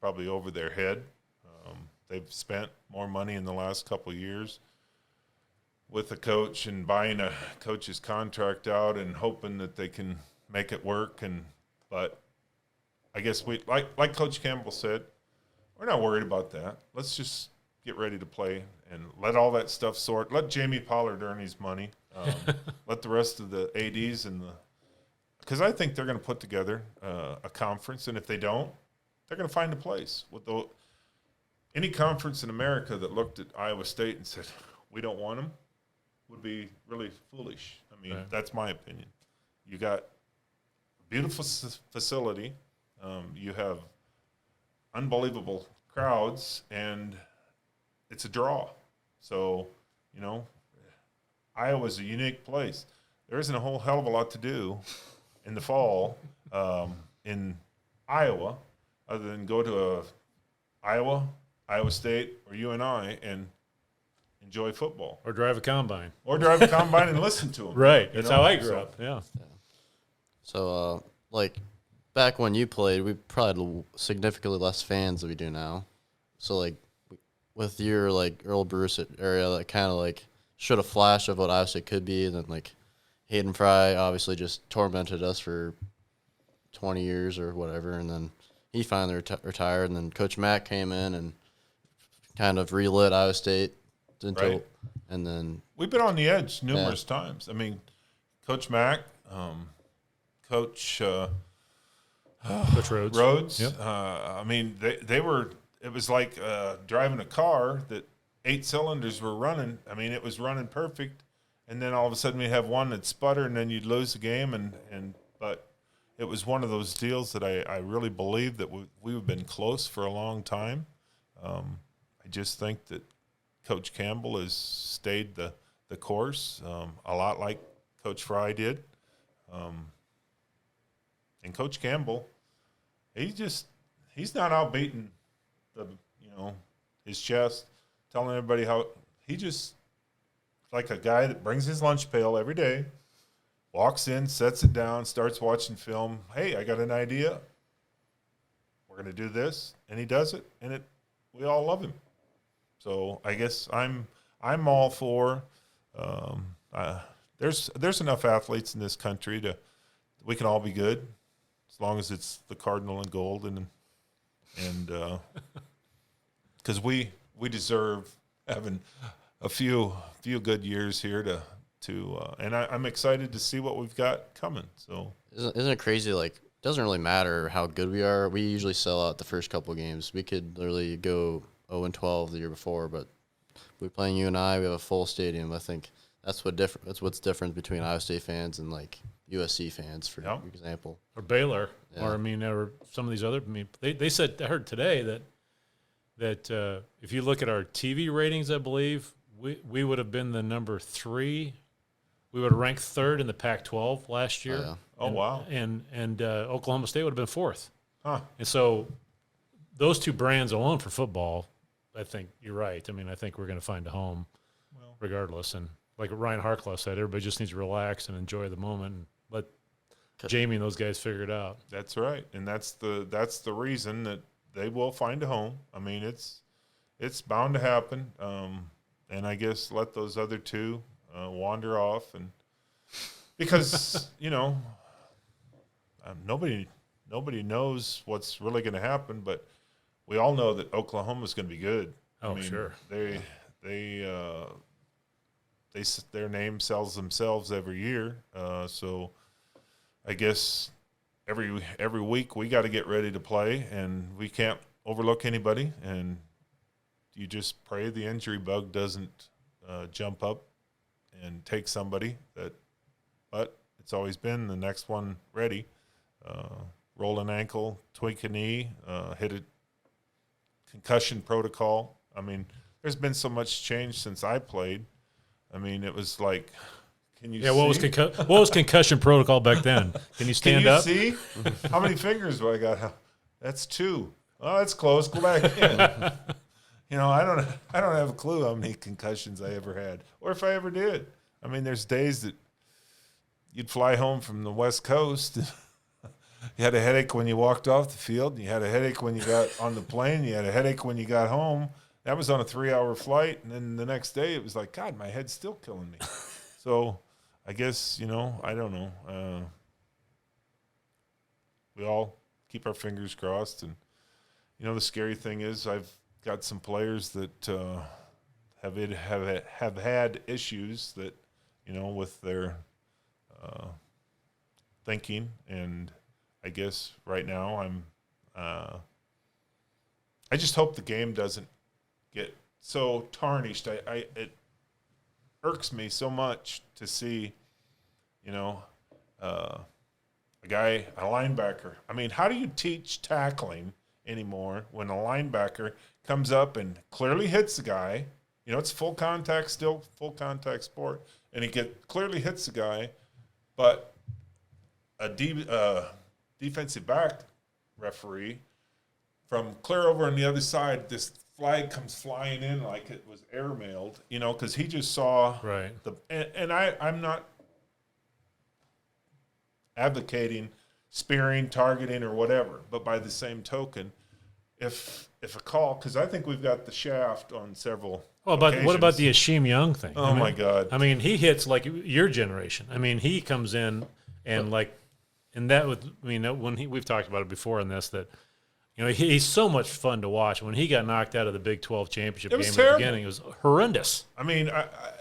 [SPEAKER 1] probably over their head. They've spent more money in the last couple of years. with a coach and buying a coach's contract out and hoping that they can make it work. But I guess we like Coach Campbell said, we're not worried about that. Let's just get ready to play and let all that stuff sort. Let Jamie Pollard earn his money. Let the rest of the ADs because I think they're going to put together a conference, and if they don't, they're going to find a place. Any conference in America that looked at Iowa State and said, we don't want them, would be really foolish. I mean, That's my opinion. You got a beautiful facility. You have unbelievable crowds, and it's a draw. So, Iowa's a unique place. There isn't a whole hell of a lot to do in the fall in Iowa other than go to Iowa State, or UNI and enjoy football.
[SPEAKER 2] Or drive a combine.
[SPEAKER 1] And listen to them.
[SPEAKER 2] Right. That's how I grew up. Yeah.
[SPEAKER 3] So, back when you played, we probably had significantly less fans than we do now. So, with your, Earl Bruce area, that kind of, showed a flash of what Iowa State could be. And then, Hayden Fry obviously just tormented us for 20 years or whatever. And then he finally retired. And then Coach Mack came in and kind of relit Iowa State until, and then
[SPEAKER 1] we've been on the edge numerous times. I mean, Coach Mack, Coach
[SPEAKER 2] Rhodes.
[SPEAKER 1] Yep. I mean, they were. It was like driving a car that 8 cylinders were running. I mean, it was running perfect, and then all of a sudden we have one that sputter, and then you'd lose the game. But it was one of those deals that I really believe that we've been close for a long time. I just think that Coach Campbell has stayed the course, a lot like Coach Fry did. And Coach Campbell, he's not out beating his chest, telling everybody how he just like a guy that brings his lunch pail every day, walks in, sets it down, starts watching film. Hey, I got an idea. We're going to do this, and he does it, and we all love him. So I guess I'm all for. There's enough athletes in this country we can all be good, as long as it's the cardinal and gold, and because we deserve having a few good years here and I'm excited to see what we've got coming. So
[SPEAKER 3] isn't it crazy? It doesn't really matter how good we are. We usually sell out the first couple of games. We could literally go 0-12 the year before, but we play in UNI. We have a full stadium. I think that's what's different between Iowa State fans and USC fans, for example,
[SPEAKER 2] or Baylor, or some of these other. They said, I heard today that if you look at our TV ratings, I believe we would have been the number 3. We would have ranked 3rd in the Pac-12 last year.
[SPEAKER 3] Yeah.
[SPEAKER 1] Oh, wow!
[SPEAKER 2] And Oklahoma State would have been 4th.
[SPEAKER 1] Huh.
[SPEAKER 2] And so those two brands alone for football, I think you're right. I mean, I think we're going to find a home, regardless. And like Ryan Harklaw said, everybody just needs to relax and enjoy the moment and let Jamie and those guys figure it out.
[SPEAKER 1] That's right, and that's the reason that they will find a home. I mean, it's bound to happen. And I guess let those other two wander off, and because nobody knows what's really going to happen, but we all know that Oklahoma's going to be good.
[SPEAKER 2] Oh, I mean, sure.
[SPEAKER 1] Their name sells themselves every year. So I guess every week we got to get ready to play, and we can't overlook anybody. And you just pray the injury bug doesn't jump up and take somebody. But it's always been the next one ready. Roll an ankle, tweak a knee, hit a concussion protocol. I mean, there's been so much change since I played. I mean, it was like, can you see?
[SPEAKER 2] What was concussion protocol back then? Can you stand up?
[SPEAKER 1] Can you see? How many fingers do I got? That's 2. Oh, that's close. Go back in. I don't have a clue how many concussions I ever had, or if I ever did. I mean, there's days that you'd fly home from the West Coast. You had a headache when you walked off the field. You had a headache when you got on the plane. You had a headache when you got home. that was on a 3-hour flight, and then the next day it was like, God, my head's still killing me. So I guess, I don't know. We all keep our fingers crossed. And, the scary thing is I've got some players that have had issues that, with their thinking. And I guess right now I just hope the game doesn't get so tarnished. It irks me so much to see, a linebacker. I mean, how do you teach tackling anymore when a linebacker comes up and clearly hits the guy? It's full contact, still full contact sport, and he clearly hits the guy, but a defensive back referee from clear over on the other side, this flag comes flying in like it was airmailed, because he just saw
[SPEAKER 2] right.
[SPEAKER 1] I'm not advocating spearing, targeting, or whatever, but by the same token, if a call, because I think we've got the shaft on several.
[SPEAKER 2] Well, but what about the Ashim Young thing?
[SPEAKER 1] Oh, my God!
[SPEAKER 2] I mean, he hits like your generation. I mean, he comes in and we've talked about it before in this that. He's so much fun to watch. When he got knocked out of the Big 12 championship game at the beginning, it was horrendous.
[SPEAKER 1] I mean,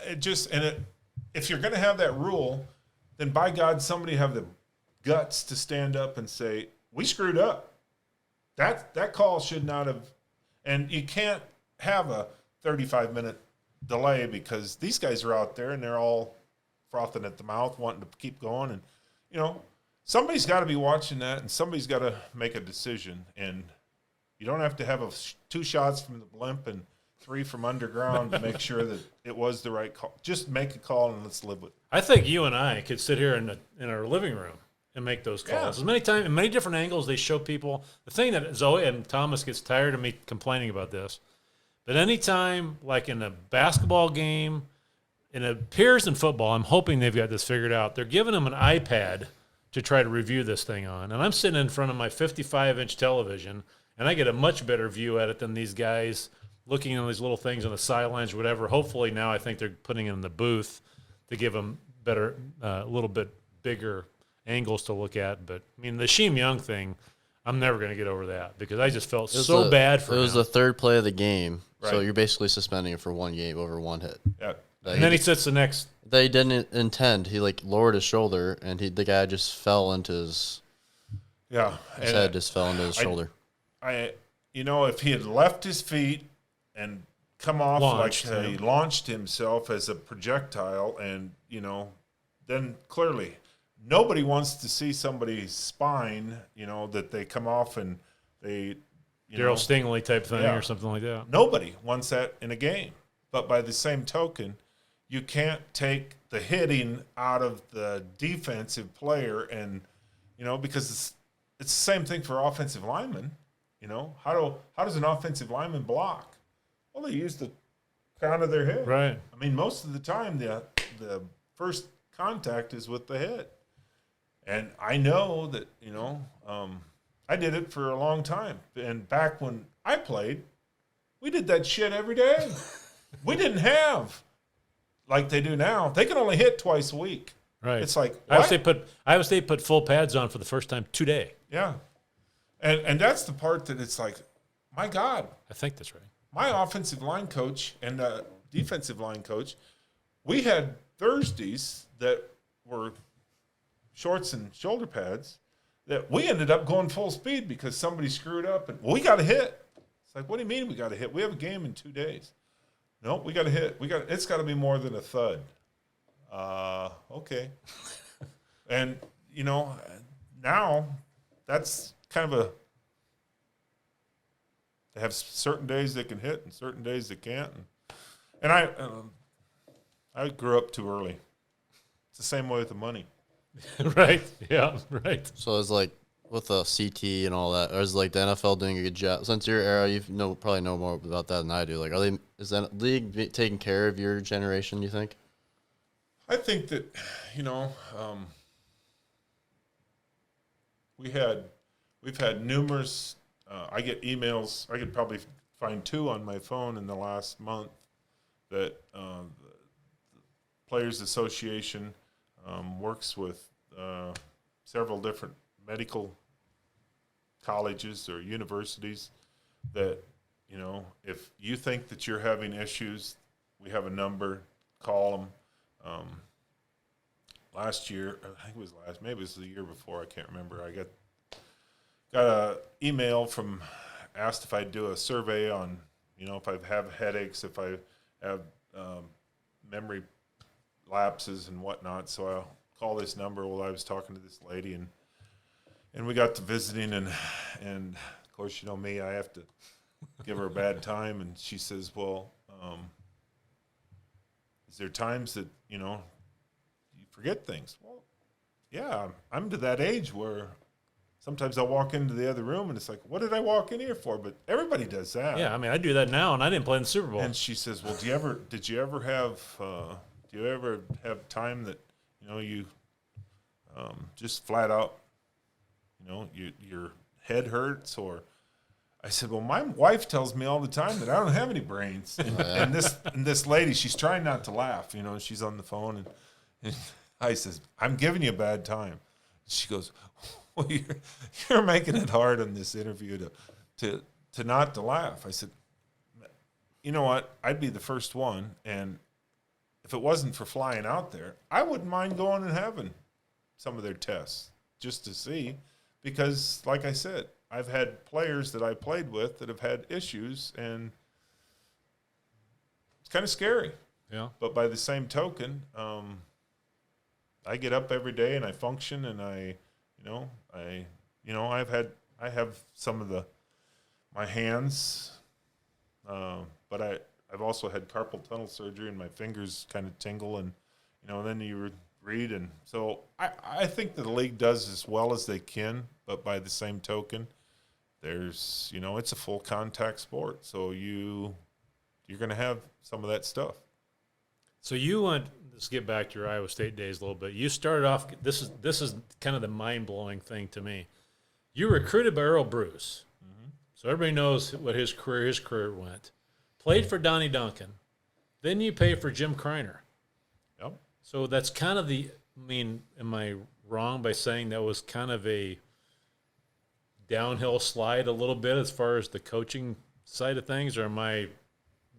[SPEAKER 1] if you're going to have that rule, then by God, somebody have the guts to stand up and say, we screwed up. That call should not have. And you can't have a 35-minute delay because these guys are out there and they're all frothing at the mouth, wanting to keep going. And, somebody's got to be watching that, and somebody's got to make a decision. And you don't have to have 2 shots from the blimp and 3 from underground to make sure that it was the right call. Just make a call and let's live with it.
[SPEAKER 2] I think you and I could sit here in our living room and make those calls.
[SPEAKER 1] Yeah.
[SPEAKER 2] In many different angles, they show people. The thing that Zoe and Thomas gets tired of me complaining about this, but anytime, like in a basketball game, and it appears in football, I'm hoping they've got this figured out. They're giving them an iPad to try to review this thing on. And I'm sitting in front of my 55-inch television, and I get a much better view at it than these guys looking on these little things on the sidelines or whatever. Hopefully now I think they're putting it in the booth to give them better, a little bit bigger angles to look at. But, I mean, the Sheem Young thing, I'm never going to get over that because I just felt so bad for him.
[SPEAKER 3] It was the third play of the game,
[SPEAKER 1] right.
[SPEAKER 3] So you're basically suspending him for one game over one hit.
[SPEAKER 1] Yeah.
[SPEAKER 2] And then he sits the next.
[SPEAKER 3] They didn't intend. He lowered his shoulder, and the guy just fell into his.
[SPEAKER 1] Yeah,
[SPEAKER 3] his head just fell into his shoulder.
[SPEAKER 1] If he had left his feet and come off he launched himself as a projectile, and then clearly nobody wants to see somebody's spine. That they come off and they.
[SPEAKER 2] Daryl Stingley type thing or something like that.
[SPEAKER 1] Nobody wants that in a game, but by the same token. You can't take the hitting out of the defensive player and, because it's the same thing for offensive linemen. How does an offensive lineman block? Well, they use the crown of their head.
[SPEAKER 2] Right.
[SPEAKER 1] I mean, most of the time the first contact is with the head. And I know that, I did it for a long time. And back when I played, we did that shit every day. We didn't have like they do now. They can only hit twice a week.
[SPEAKER 2] Right.
[SPEAKER 1] It's like what?
[SPEAKER 2] Iowa State put full pads on for the first time today.
[SPEAKER 1] Yeah. And that's the part that it's like, my God.
[SPEAKER 2] I think that's right.
[SPEAKER 1] My offensive line coach and defensive line coach, we had Thursdays that were shorts and shoulder pads that we ended up going full speed because somebody screwed up and we got a hit. It's like, what do you mean we got a hit? We have a game in 2 days. Nope, we got a hit. It's got to be more than a thud. Okay. And now that's kind of they have certain days they can hit and certain days they can't. And I grew up too early. It's the same way with the money.
[SPEAKER 2] Right. Yeah. Right.
[SPEAKER 3] So it's like with the CT and all that, or is the NFL doing a good job? Since your era, probably know more about that than I do. Is that league taking care of your generation? You think?
[SPEAKER 1] I think that we've had numerous. I get emails. I could probably find 2 on my phone in the last month that the Players Association works with several different medical colleges or universities that, you know, if you think that you're having issues, we have a number, call them. Last year, I think it was maybe it was the year before, I can't remember. I got a email from, asked if I'd do a survey on, you know, if I have headaches, if I have memory lapses and whatnot. So I'll call this number while I was talking to this lady, and we got to visiting, and of course, you know me, I have to give her a bad time, and she says, well, is there times that, you know, you forget things? Well, yeah, I'm to that age where sometimes I'll walk into the other room and it's like, what did I walk in here for? But everybody does that.
[SPEAKER 2] Yeah, I mean, I do that now, and I didn't play in the Super Bowl.
[SPEAKER 1] And she says, well, did you ever have time that, you know, you just flat out, you know, your head hurts? Or I said, well, my wife tells me all the time that I don't have any brains. And this lady, she's trying not to laugh, you know, she's on the phone, and I says, I'm giving you a bad time. She goes, well, you're making it hard on this interview to not to laugh. I said, you know what? I'd be the first one, and if it wasn't for flying out there, I wouldn't mind going and having some of their tests just to see, because, like I said, I've had players that I played with that have had issues, and it's kind of scary.
[SPEAKER 2] Yeah.
[SPEAKER 1] But by the same token, I get up every day and I function, and I have some of my hands, but I've also had carpal tunnel surgery, and my fingers kind of tingle, and, you know, then you read, and so I think that the league does as well as they can, but by the same token, there's, you know, it's a full contact sport, so you're going to have some of that stuff.
[SPEAKER 2] So you went. Let's get back to your Iowa State days a little bit. You started off. This is kind of the mind blowing thing to me. You were recruited by Earl Bruce, so everybody knows what his career went. Played for Donnie Duncan, then you pay for Jim Kreiner.
[SPEAKER 1] Yep.
[SPEAKER 2] So that's kind of the. I mean, am I wrong by saying that was kind of a downhill slide a little bit as far as the coaching side of things, or am I?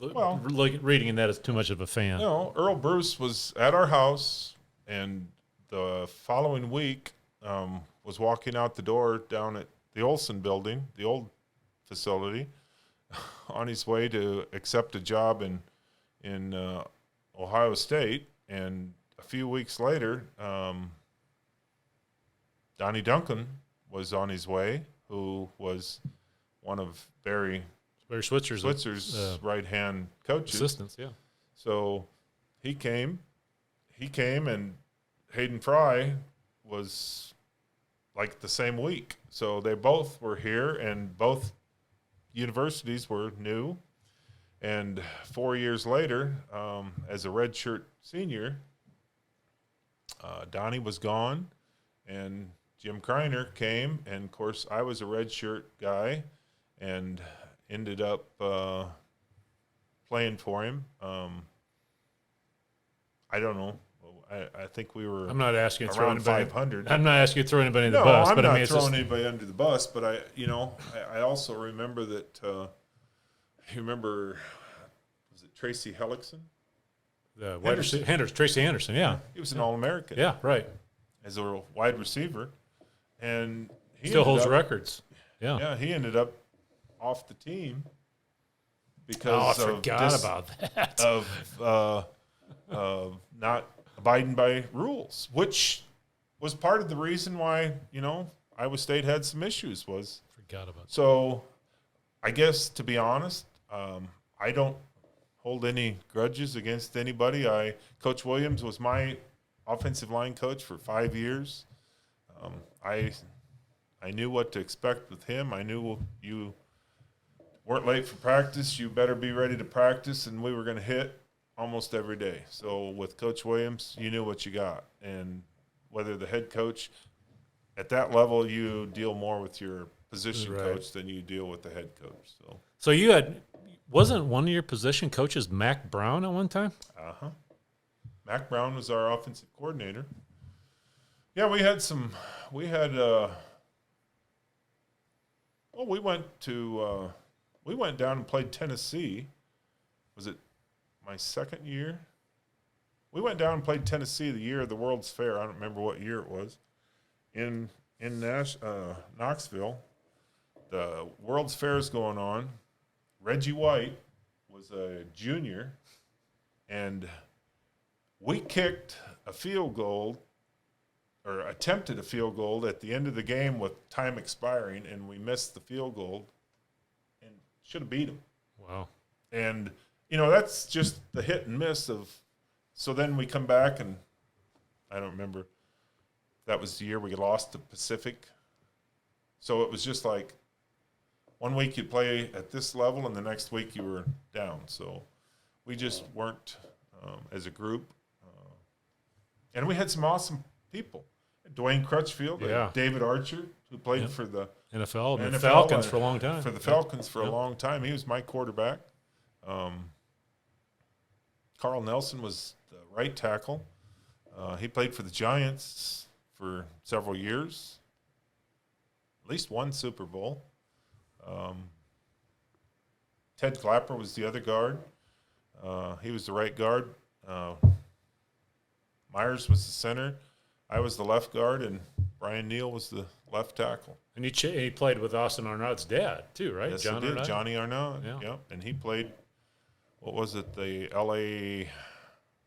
[SPEAKER 1] Well,
[SPEAKER 2] reading that as too much of a fan.
[SPEAKER 1] No, Earl Bruce was at our house, and the following week was walking out the door down at the Olson building, the old facility, on his way to accept a job in Ohio State. And a few weeks later, Donnie Duncan was on his way, who was one of Barry Switzer's right-hand coaches.
[SPEAKER 2] Assistants, yeah.
[SPEAKER 1] So he came, and Hayden Fry was like the same week. So they both were here, and both universities were new. And 4 years later, as a redshirt senior, Donnie was gone, and Jim Kreiner came, and of course I was a redshirt guy, and ended up playing for him. I don't know. I think we were.
[SPEAKER 2] I'm not asking you to throw
[SPEAKER 1] around
[SPEAKER 2] anybody.
[SPEAKER 1] 500.
[SPEAKER 2] I'm not asking you to throw anybody in the
[SPEAKER 1] No,
[SPEAKER 2] bus.
[SPEAKER 1] I'm
[SPEAKER 2] but
[SPEAKER 1] not
[SPEAKER 2] I mean,
[SPEAKER 1] throwing anybody under the bus. But I also remember that. You remember, was it Tracy Hellickson?
[SPEAKER 2] The wide receiver, Tracy Anderson. Yeah,
[SPEAKER 1] he was an All-American.
[SPEAKER 2] Yeah, right.
[SPEAKER 1] As a wide receiver, and he
[SPEAKER 2] still holds records. Yeah.
[SPEAKER 1] Yeah, he ended up off the team because
[SPEAKER 2] I forgot about that.
[SPEAKER 1] Of not abiding by rules, which was part of the reason why, you know, Iowa State had some issues.
[SPEAKER 2] Forgot about that.
[SPEAKER 1] So I guess, to be honest, I don't hold any grudges against anybody. Coach Williams was my offensive line coach for 5 years. I knew what to expect with him. I knew you weren't late for practice. You better be ready to practice, and we were going to hit almost every day. So with Coach Williams, you knew what you got. And whether the head coach, at that level, you deal more with your position
[SPEAKER 2] Right.
[SPEAKER 1] coach than you deal with the head coach.
[SPEAKER 2] So wasn't one of your position coaches Mac Brown at one time?
[SPEAKER 1] Mac Brown was our offensive coordinator. Yeah, we went down and played Tennessee. Was it my second year? We went down and played Tennessee the year of the World's Fair. I don't remember what year it was. In Knoxville, the World's Fair is going on. Reggie White was a junior, and we kicked a field goal or attempted a field goal at the end of the game with time expiring, and we missed the field goal and should have beat him.
[SPEAKER 2] Wow.
[SPEAKER 1] And, that's just the hit and miss of – so then we come back, and I don't remember. That was the year we lost to Pacific. So it was just like one week you'd play at this level, and the next week you were down. So we just weren't as a group. And we had some awesome people. Dwayne Crutchfield, David Archer, who played for the
[SPEAKER 2] NFL and
[SPEAKER 1] NFL,
[SPEAKER 2] Falcons for a long time.
[SPEAKER 1] For the Falcons for a long time. He was my quarterback. Carl Nelson was the right tackle. He played for the Giants for several years, at least one Super Bowl. Ted Clapper was the other guard. He was the right guard. Myers was the center. I was the left guard, and Brian Neal was the left tackle.
[SPEAKER 2] And he played with Austin Arnaud's dad, too, right?
[SPEAKER 1] Yes,
[SPEAKER 2] John
[SPEAKER 1] he did.
[SPEAKER 2] Arnaud?
[SPEAKER 1] Johnny Arnaud.
[SPEAKER 2] Yeah.
[SPEAKER 1] Yep. And he played, what was it, the L.A.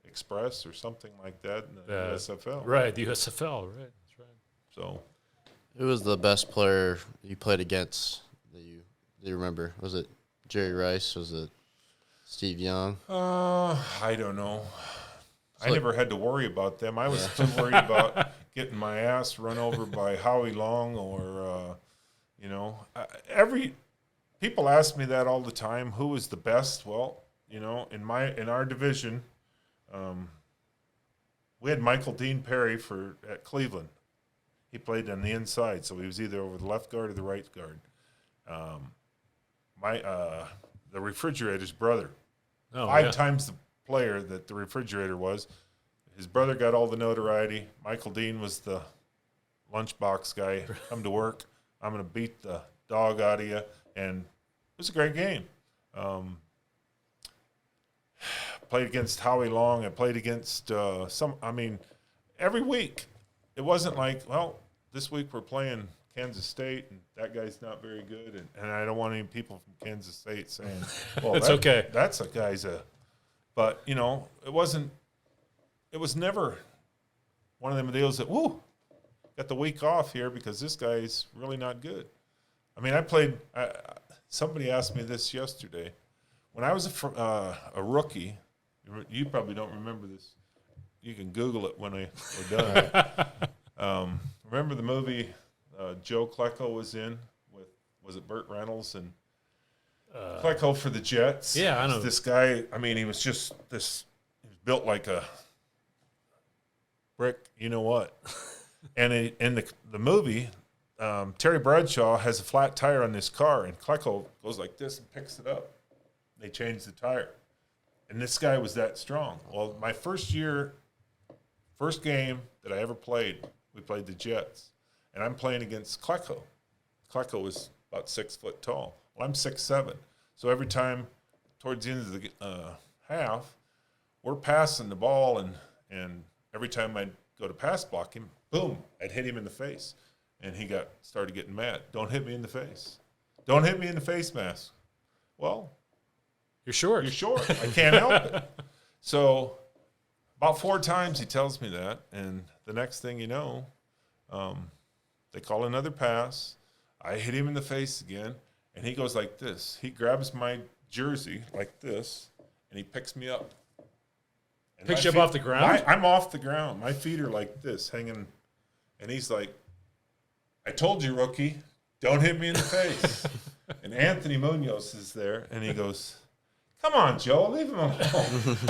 [SPEAKER 1] Express or something like that in the USFL.
[SPEAKER 2] Right, the USFL, right. That's right.
[SPEAKER 1] So,
[SPEAKER 3] Who was the best player you played against that you remember? Was it Jerry Rice? Was it Steve Young?
[SPEAKER 1] I don't know. I never had to worry about them. I was too worried about getting my ass run over by Howie Long or, people ask me that all the time. Who was the best? Well, in our division, we had Michael Dean Perry at Cleveland. He played on the inside, so he was either over the left guard or the right guard. The refrigerator's brother, 5 times the player that the refrigerator was. His brother got all the notoriety. Michael Dean was the lunchbox guy. Come to work. I'm going to beat the dog out of you. And it was a great game. Played against Howie Long. I played against every week. It wasn't like, well, this week we're playing Kansas State, and that guy's not very good. And I don't want any people from Kansas State saying, well,
[SPEAKER 2] it's okay.
[SPEAKER 1] That's a guy's But, it was never one of them deals that, got the week off here because this guy's really not good. I mean, somebody asked me this yesterday. When I was a rookie, you probably don't remember this. You can Google it when we're done. Remember the movie Joe Klecko was in with, was it Burt Reynolds and Klecko for the Jets?
[SPEAKER 2] Yeah, I know.
[SPEAKER 1] This guy, he was just this, he was built like a brick, you know what? And in the movie, Terry Bradshaw has a flat tire on this car, and Klecko goes like this and picks it up. They changed the tire. And this guy was that strong. Well, my first game that I ever played, we played the Jets. And I'm playing against Klecko. Klecko was about 6 foot tall. Well, I'm 6'7". So every time towards the end of the half, we're passing the ball, and every time I'd go to pass block him, boom, I'd hit him in the face. And he started getting mad. Don't hit me in the face. Don't hit me in the face mask. Well,
[SPEAKER 2] you're short.
[SPEAKER 1] You're short. I can't help it. So about 4 times he tells me that, and the next thing you know, they call another pass. I hit him in the face again, and he goes like this. He grabs my jersey like this, and he picks me up. And
[SPEAKER 2] picks you up off the ground?
[SPEAKER 1] I'm off the ground. My feet are like this, hanging, and he's like, I told you, rookie, don't hit me in the face. And Anthony Munoz is there, and he goes, come on, Joe, leave him alone.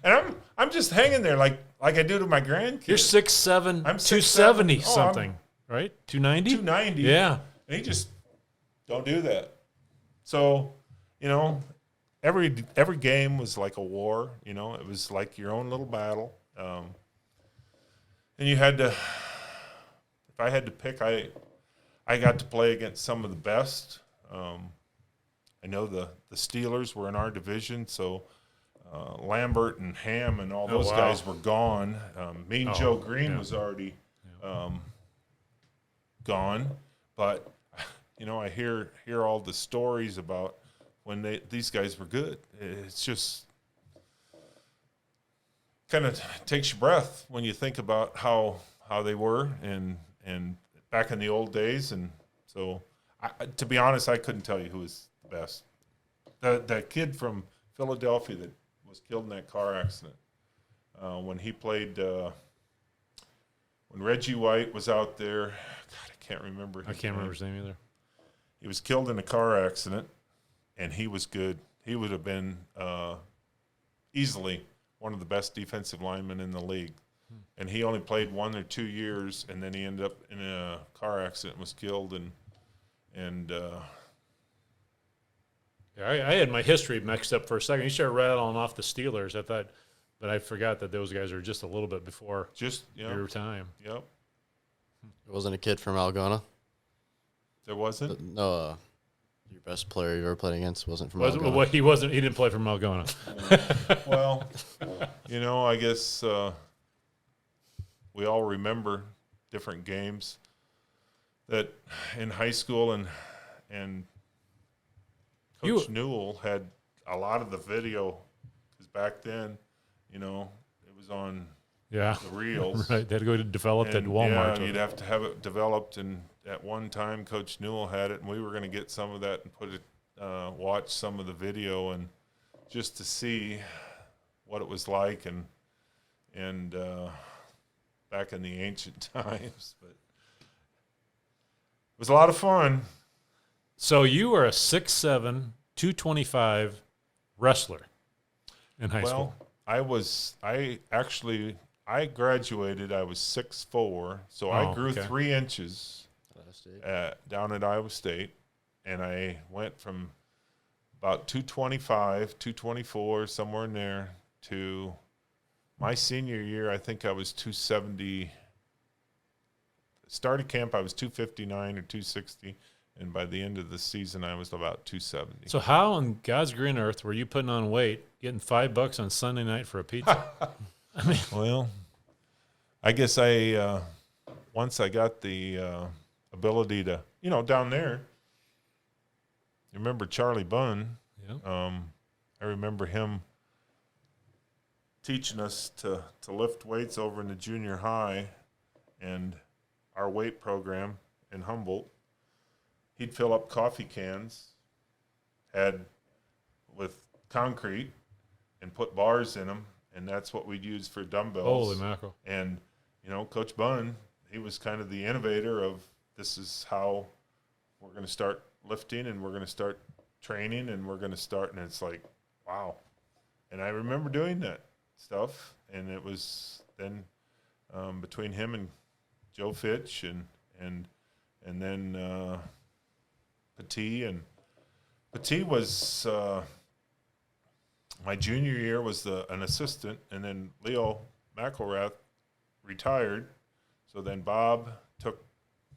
[SPEAKER 1] And I'm just hanging there like I do to my grandkids.
[SPEAKER 2] You're 6'7",
[SPEAKER 1] I'm
[SPEAKER 2] 270
[SPEAKER 1] 6'7".
[SPEAKER 2] something, right? 290?
[SPEAKER 1] 290.
[SPEAKER 2] Yeah.
[SPEAKER 1] And he just Don't do that. So, every game was like a war. It was like your own little battle. And you had to. If I had to pick, I got to play against some of the best. I know the Steelers were in our division, so Lambert and Ham and all those guys were gone. Mean Joe Green was already gone, but I hear all the stories about when these guys were good. It's just kind of takes your breath when you think about how they were and back in the old days. And so, to be honest, I couldn't tell you who was the best. That kid from Philadelphia that was killed in that car accident, when he played, when Reggie White was out there, God, I can't remember
[SPEAKER 2] his name either.
[SPEAKER 1] He was killed in a car accident, and he was good. He would have been easily one of the best defensive linemen in the league. And he only played 1 or 2 years, and then he ended up in a car accident and was killed.
[SPEAKER 2] I had my history mixed up for a second. You started rattling off the Steelers. I thought, but I forgot that those guys are just a little bit before your time.
[SPEAKER 1] Yep.
[SPEAKER 3] It wasn't a kid from Algona.
[SPEAKER 1] There wasn't?
[SPEAKER 3] No, your best player you ever played against wasn't from
[SPEAKER 2] Algona.
[SPEAKER 3] Algona.
[SPEAKER 2] He wasn't. He didn't play from Algona.
[SPEAKER 1] Well, I guess we all remember different games that in high school, and Coach Newell had a lot of the video, because back then, it was on the reels.
[SPEAKER 2] Right, they had to go to develop at Walmart.
[SPEAKER 1] Yeah, you'd have to have it developed, and at one time, Coach Newell had it, and we were going to get some of that and watch some of the video, and just to see what it was like, and back in the ancient times. But it was a lot of fun.
[SPEAKER 2] So you were a 6'7", 225 wrestler in high school.
[SPEAKER 1] I graduated, I was 6'4", so I grew 3 inches down at Iowa State, and I went from about 225, 224, somewhere in there, to my senior year, I think I was 270. Started camp, I was 259 or 260, and by the end of the season, I was about 270.
[SPEAKER 2] So how on God's green earth were you putting on weight, getting $5 on Sunday night for a pizza?
[SPEAKER 1] Well, I guess once I got the ability to, down there, you remember Charlie Bunn?
[SPEAKER 2] Yeah.
[SPEAKER 1] I remember him teaching us to lift weights over in the junior high, and our weight program in Humboldt. He'd fill up coffee cans, with concrete, and put bars in them, and that's what we'd use for dumbbells.
[SPEAKER 2] Holy mackerel!
[SPEAKER 1] And Coach Bunn, he was kind of the innovator of, this is how we're going to start lifting, and we're going to start training, and we're going to start, and it's like, wow. And I remember doing that stuff, and it was then between him and Joe Fitch and then Petit was my junior year was an assistant, and then Leo McElrath retired, so then Bob took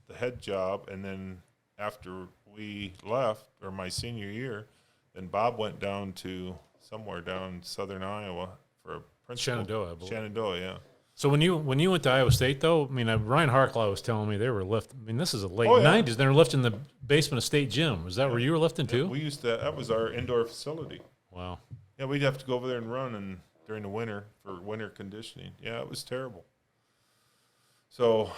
[SPEAKER 1] the head job, and then after we left, or my senior year, then Bob went down to somewhere down southern Iowa for a principal.
[SPEAKER 2] Shenandoah, I believe.
[SPEAKER 1] Shenandoah, yeah.
[SPEAKER 2] So when you went to Iowa State, though, Ryan Harklaw was telling me they were lifting. This is the late 90s. They were lifting the basement of State Gym. Was that where you were lifting too?
[SPEAKER 1] We used that was our indoor facility.
[SPEAKER 2] Wow.
[SPEAKER 1] Yeah, we'd have to go over there and run during the winter for winter conditioning. Yeah, it was terrible. So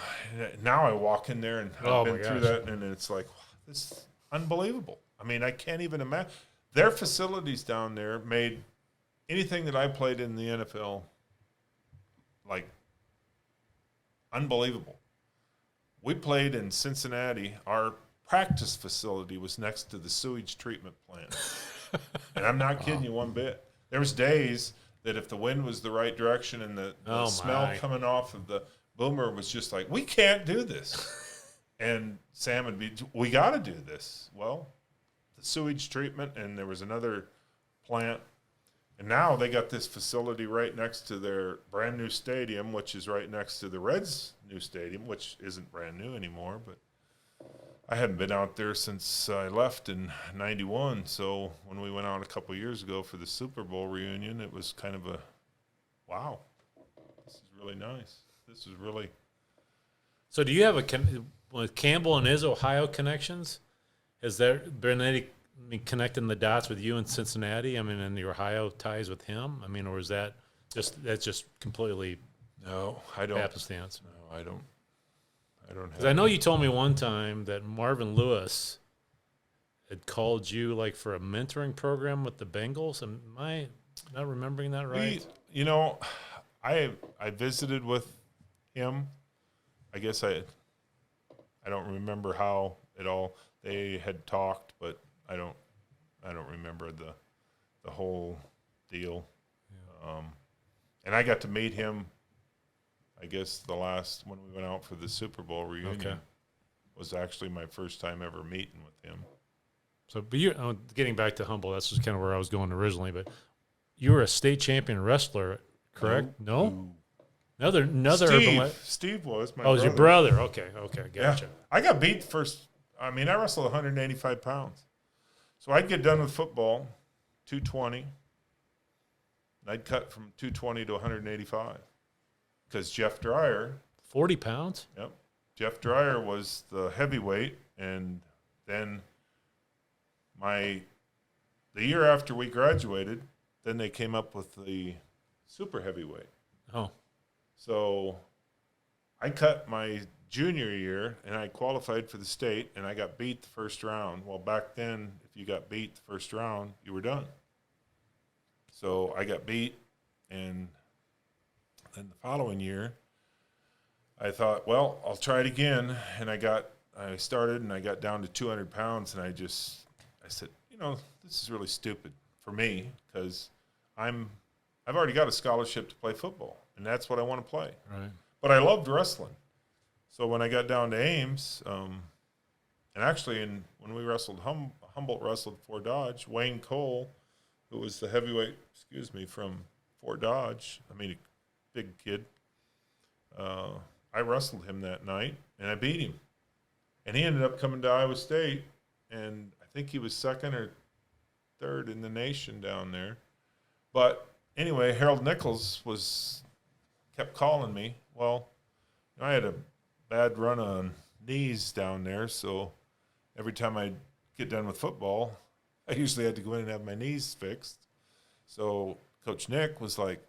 [SPEAKER 1] now I walk in there, and I've been through that, and it's like, wow, this is unbelievable. I can't even imagine. Their facilities down there made anything that I played in the NFL like unbelievable. We played in Cincinnati. Our practice facility was next to the sewage treatment plant. And I'm not kidding you one bit. There was days that if the wind was the right direction and the smell coming off of the boomer was just like, we can't do this. And Sam would be, we got to do this. Well, the sewage treatment, and there was another plant. And now they got this facility right next to their brand new stadium, which is right next to the Reds' new stadium, which isn't brand new anymore. But I hadn't been out there since I left in '91. So when we went out a couple of years ago for the Super Bowl reunion, it was kind of a, wow, this is really nice. This is really.
[SPEAKER 2] So do you have with Campbell and his Ohio connections? Has there been any connecting the dots with you in Cincinnati? I mean, and your Ohio ties with him? I mean, or is that's just completely
[SPEAKER 1] No, I don't.
[SPEAKER 2] happenstance?
[SPEAKER 1] No, I don't have.
[SPEAKER 2] Because I know you told me one time that Marvin Lewis had called you like for a mentoring program with the Bengals. Am I not remembering that right?
[SPEAKER 1] I visited with him. I guess I don't remember how it all they had talked, but I don't remember the whole deal. Yeah. And I got to meet him. I guess the last when we went out for the Super Bowl reunion was actually my first time ever meeting with him.
[SPEAKER 2] So, but you getting back to Humble, that's just kind of where I was going originally. But you were a state champion wrestler, correct? No. Another
[SPEAKER 1] Steve was my.
[SPEAKER 2] Oh, it was your brother? Okay, gotcha.
[SPEAKER 1] Yeah. I got beat first. I mean, I wrestled 185 pounds, so I'd get done with football, 220. And I'd cut from 220 to 185, because Jeff Dreyer.
[SPEAKER 2] 40 pounds.
[SPEAKER 1] Yep, Jeff Dreyer was the heavyweight, and then the year after we graduated, then they came up with the super heavyweight.
[SPEAKER 2] Oh.
[SPEAKER 1] So I cut my junior year, and I qualified for the state, and I got beat the first round. Well, back then, if you got beat the first round, you were done. So I got beat, and then the following year, I thought, well, I'll try it again. And I started, and I got down to 200 pounds, and I said, this is really stupid for me, because I've already got a scholarship to play football, and that's what I want to play.
[SPEAKER 2] Right.
[SPEAKER 1] But I loved wrestling. So when I got down to Ames, and actually when we wrestled, Humboldt wrestled Fort Dodge, Wayne Cole, who was the heavyweight, from Fort Dodge, a big kid, I wrestled him that night, and I beat him. And he ended up coming to Iowa State, and I think he was second or third in the nation down there. But anyway, Harold Nichols kept calling me. Well, I had a bad run on knees down there, so every time I'd get done with football, I usually had to go in and have my knees fixed. So Coach Nick was like,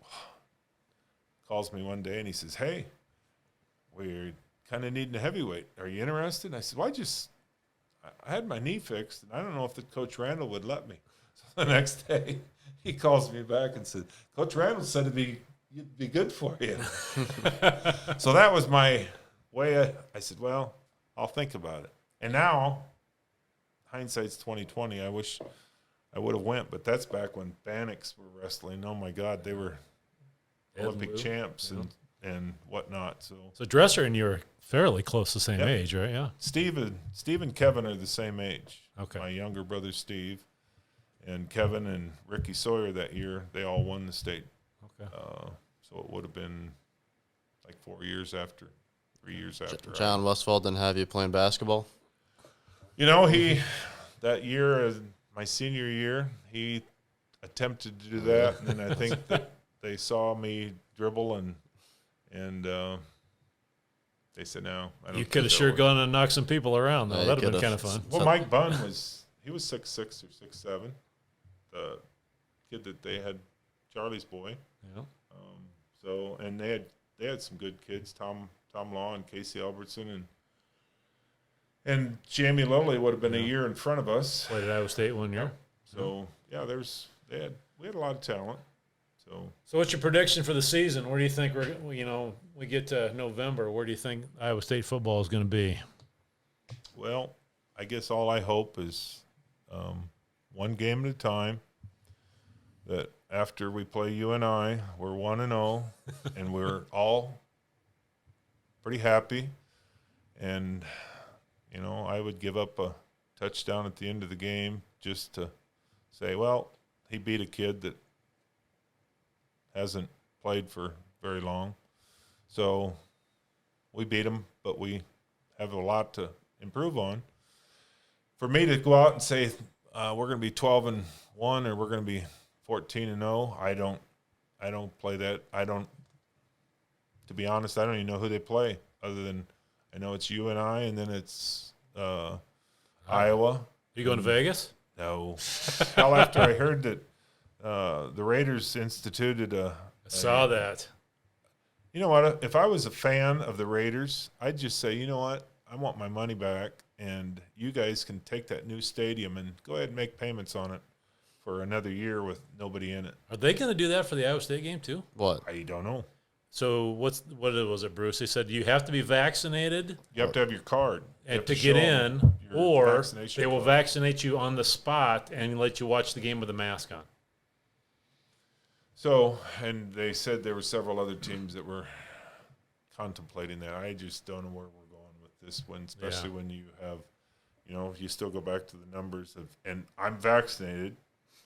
[SPEAKER 1] calls me one day, and he says, hey, we're kind of needing a heavyweight. Are you interested? And I said, well, I had my knee fixed, and I don't know if Coach Randall would let me. So the next day, he calls me back and said, Coach Randall said it'd be good for you. So that was my way. I said, well, I'll think about it. And now, hindsight's 2020. I wish I would have went, but that's back when Bannocks were wrestling. Oh my God, they were Olympic champs and whatnot.
[SPEAKER 2] So Dresser and you are fairly close to the same age, right? Yeah.
[SPEAKER 1] Steve and Kevin are the same age.
[SPEAKER 2] Okay.
[SPEAKER 1] My younger brother Steve, and Kevin and Ricky Sawyer that year, they all won the state. Okay. So it would have been like 3 years after.
[SPEAKER 3] John Westfall didn't have you playing basketball?
[SPEAKER 1] That year, my senior year, he attempted to do that, and then I think that they saw me dribble and they said, no, I don't.
[SPEAKER 2] You could have sure gone and knocked some people around, though.
[SPEAKER 3] Yeah,
[SPEAKER 2] That would have been kind of fun.
[SPEAKER 1] Well, Mike Bunn he was 6'6" or 6'7", the kid that they had, Charlie's boy.
[SPEAKER 2] Yeah.
[SPEAKER 1] And they had some good kids, Tom Law and Casey Albertson, and Jamie Lilly would have been a year in front of us.
[SPEAKER 2] Played at Iowa State 1 year.
[SPEAKER 1] So we had a lot of talent.
[SPEAKER 2] So what's your prediction for the season? Where do you think we get to November? Where do you think Iowa State football is going to be?
[SPEAKER 1] Well, I guess all I hope is one game at a time. That after we play UNI, we're 1-0, and we're all pretty happy. And You know, I would give up a touchdown at the end of the game just to say, well, he beat a kid that hasn't played for very long. So we beat him, but we have a lot to improve on. For me to go out and say we're going to be 12-1 or we're going to be 14-0, I don't play that. To be honest, I don't even know who they play other than I know it's UNI and then it's Iowa.
[SPEAKER 2] You going to Vegas?
[SPEAKER 1] No. Hell, after I heard that the Raiders instituted
[SPEAKER 2] I saw that.
[SPEAKER 1] You know what? If I was a fan of the Raiders, I'd just say, you know what? I want my money back, and you guys can take that new stadium and go ahead and make payments on it for another year with nobody in it.
[SPEAKER 2] Are they going to do that for the Iowa State game too?
[SPEAKER 3] What?
[SPEAKER 1] I don't know.
[SPEAKER 2] So what was it, Bruce? They said you have to be vaccinated
[SPEAKER 1] You have to have your card
[SPEAKER 2] and to get in, or they will vaccinate you on the spot and let you watch the game with a mask on.
[SPEAKER 1] So, and they said there were several other teams that were contemplating that. I just don't know where we're going with this one, especially when you have, you know, you still go back to the numbers of, and I'm vaccinated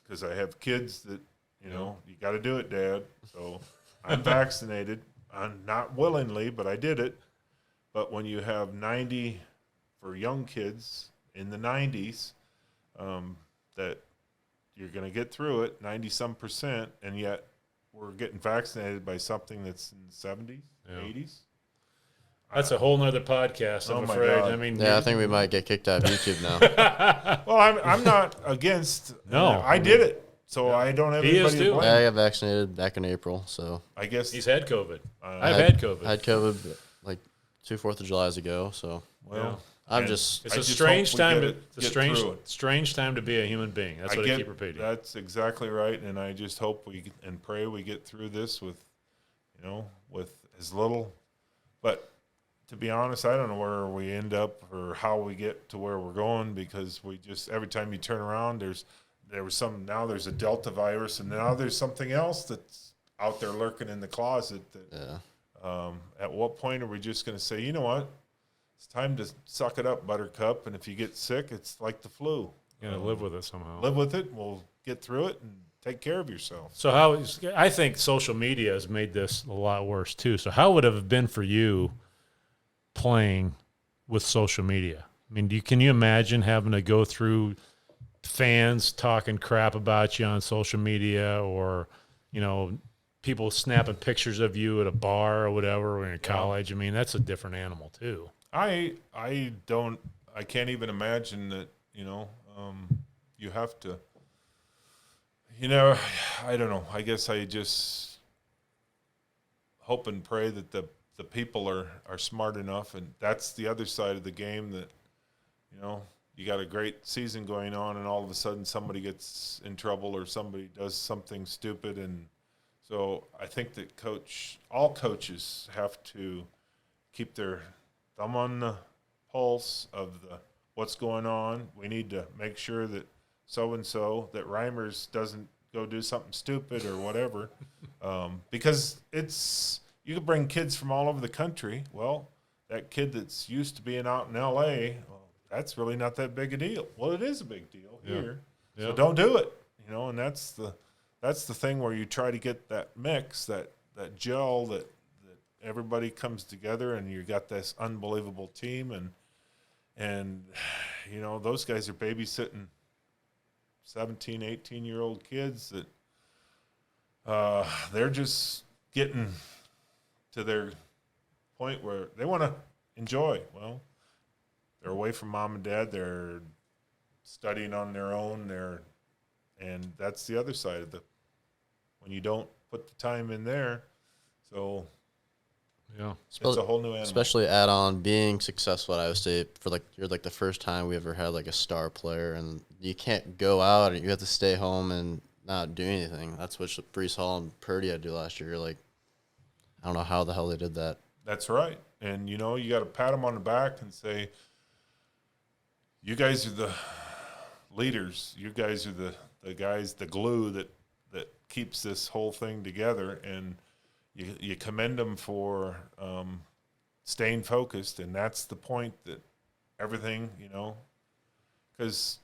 [SPEAKER 1] because I have kids that, you know, you got to do it, Dad. So I'm vaccinated. I'm not willingly, but I did it. But when you have 90 for young kids in the 90s, that you're going to get through it, 90-some%, and yet we're getting vaccinated by something that's in the 70s, 80s.
[SPEAKER 2] That's a whole nother podcast, I'm afraid.
[SPEAKER 1] God.
[SPEAKER 2] I mean,
[SPEAKER 3] Yeah, I think we might get kicked out of YouTube now.
[SPEAKER 1] Well, I'm not against.
[SPEAKER 2] No.
[SPEAKER 1] I did it, so I don't have
[SPEAKER 2] He
[SPEAKER 1] anybody
[SPEAKER 2] is
[SPEAKER 1] to
[SPEAKER 2] too.
[SPEAKER 1] blame.
[SPEAKER 3] Yeah, I got vaccinated back in April, so
[SPEAKER 1] I guess
[SPEAKER 2] he's had COVID.
[SPEAKER 1] I've
[SPEAKER 2] I've had COVID.
[SPEAKER 3] I had COVID like 2 4th of Julys ago, so
[SPEAKER 1] well.
[SPEAKER 3] I'm
[SPEAKER 1] and
[SPEAKER 3] just
[SPEAKER 2] It's
[SPEAKER 1] I
[SPEAKER 2] a
[SPEAKER 1] just
[SPEAKER 2] strange
[SPEAKER 1] hope we
[SPEAKER 2] time.
[SPEAKER 1] get
[SPEAKER 2] It's a
[SPEAKER 1] get
[SPEAKER 2] strange,
[SPEAKER 1] through it.
[SPEAKER 2] strange time to be a human being. That's what I keep repeating.
[SPEAKER 1] That's exactly right, and I just hope and pray we get through this with, you know, with as little. But to be honest, I don't know where we end up or how we get to where we're going because we just every time you turn around, now there's a Delta virus, and now there's something else that's out there lurking in the closet. That at what point are we just going to say, you know what? It's time to suck it up, Buttercup. And if you get sick, it's like the flu.
[SPEAKER 2] You got to live with it somehow.
[SPEAKER 1] Live with it. We'll get through it and take care of yourself.
[SPEAKER 2] So I think social media has made this a lot worse too. So how would it have been for you playing with social media? I mean, can you imagine having to go through fans talking crap about you on social media, or, you know, people snapping pictures of you at a bar or whatever when you're in college? I mean, that's a different animal too.
[SPEAKER 1] I can't even imagine that, you know, you have to, you know, I don't know. I guess I just hope and pray that the people are smart enough, and that's the other side of the game that, you know, you got a great season going on and all of a sudden somebody gets in trouble or somebody does something stupid. And so I think that all coaches have to keep their thumb on the pulse of what's going on. We need to make sure that so-and-so, that Reimers doesn't go do something stupid or whatever, because you could bring kids from all over the country. Well, that kid that's used to being out in L.A., well, that's really not that big a deal. Well, it is a big deal here, so don't do it. You know, and that's the thing where you try to get that mix, that gel, that everybody comes together, and you got this unbelievable team, and you know, those guys are babysitting 17, 18-year-old kids that they're just getting to their point where they want to enjoy. Well, they're away from mom and dad. They're studying on their own. And that's the other side of when you don't put the time in there. So it's a whole new animal.
[SPEAKER 3] Especially add on being successful at Iowa State you're the first time we ever had like a star player, and you can't go out and you have to stay home and not do anything. That's what Breece Hall and Purdy had to do last year. Like, I don't know how the hell they did that.
[SPEAKER 1] That's right. And, you know, you got to pat them on the back and say, you guys are the leaders. You guys are the guys, the glue that keeps this whole thing together. And you commend them for staying focused. And that's the point that everything, because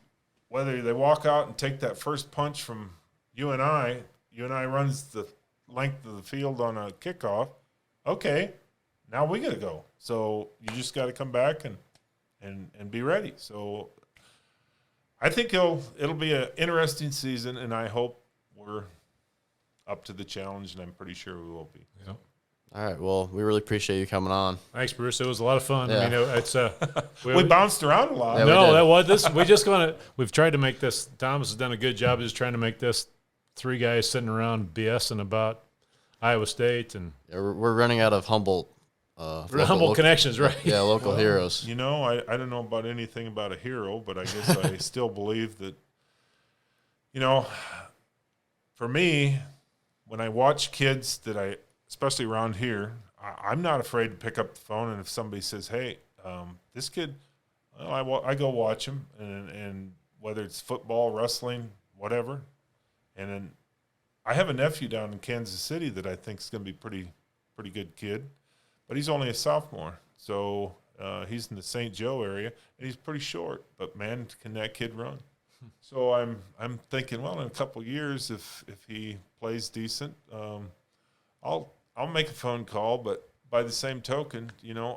[SPEAKER 1] whether they walk out and take that first punch from UNI runs the length of the field on a kickoff. Okay, now we got to go. So you just got to come back and be ready. So I think it'll be an interesting season, and I hope we're up to the challenge, and I'm pretty sure we will be.
[SPEAKER 2] Yeah.
[SPEAKER 3] All right. Well, we really appreciate you coming on.
[SPEAKER 2] Thanks, Bruce. It was a lot of fun.
[SPEAKER 3] Yeah.
[SPEAKER 2] I mean, it's
[SPEAKER 1] We bounced around a lot.
[SPEAKER 3] Yeah, we
[SPEAKER 2] no,
[SPEAKER 3] did.
[SPEAKER 2] that was this. We just we've tried to make this. Thomas has done a good job of just trying to make this 3 guys sitting around BSing about Iowa State and
[SPEAKER 3] Yeah, we're running out of Humboldt.
[SPEAKER 2] Humboldt connections, right?
[SPEAKER 3] Yeah, local heroes.
[SPEAKER 1] I don't know about anything about a hero, but I guess I still believe that, for me, when I watch kids that especially around here, I'm not afraid to pick up the phone, and if somebody says, hey, this kid, well, I go watch him, and whether it's football, wrestling, whatever. And then I have a nephew down in Kansas City that I think is going to be pretty good kid, but he's only a sophomore. So he's in the St. Joe area, and he's pretty short. But, man, can that kid run? So I'm thinking, well, in a couple of years, if he plays decent, I'll make a phone call. But by the same token,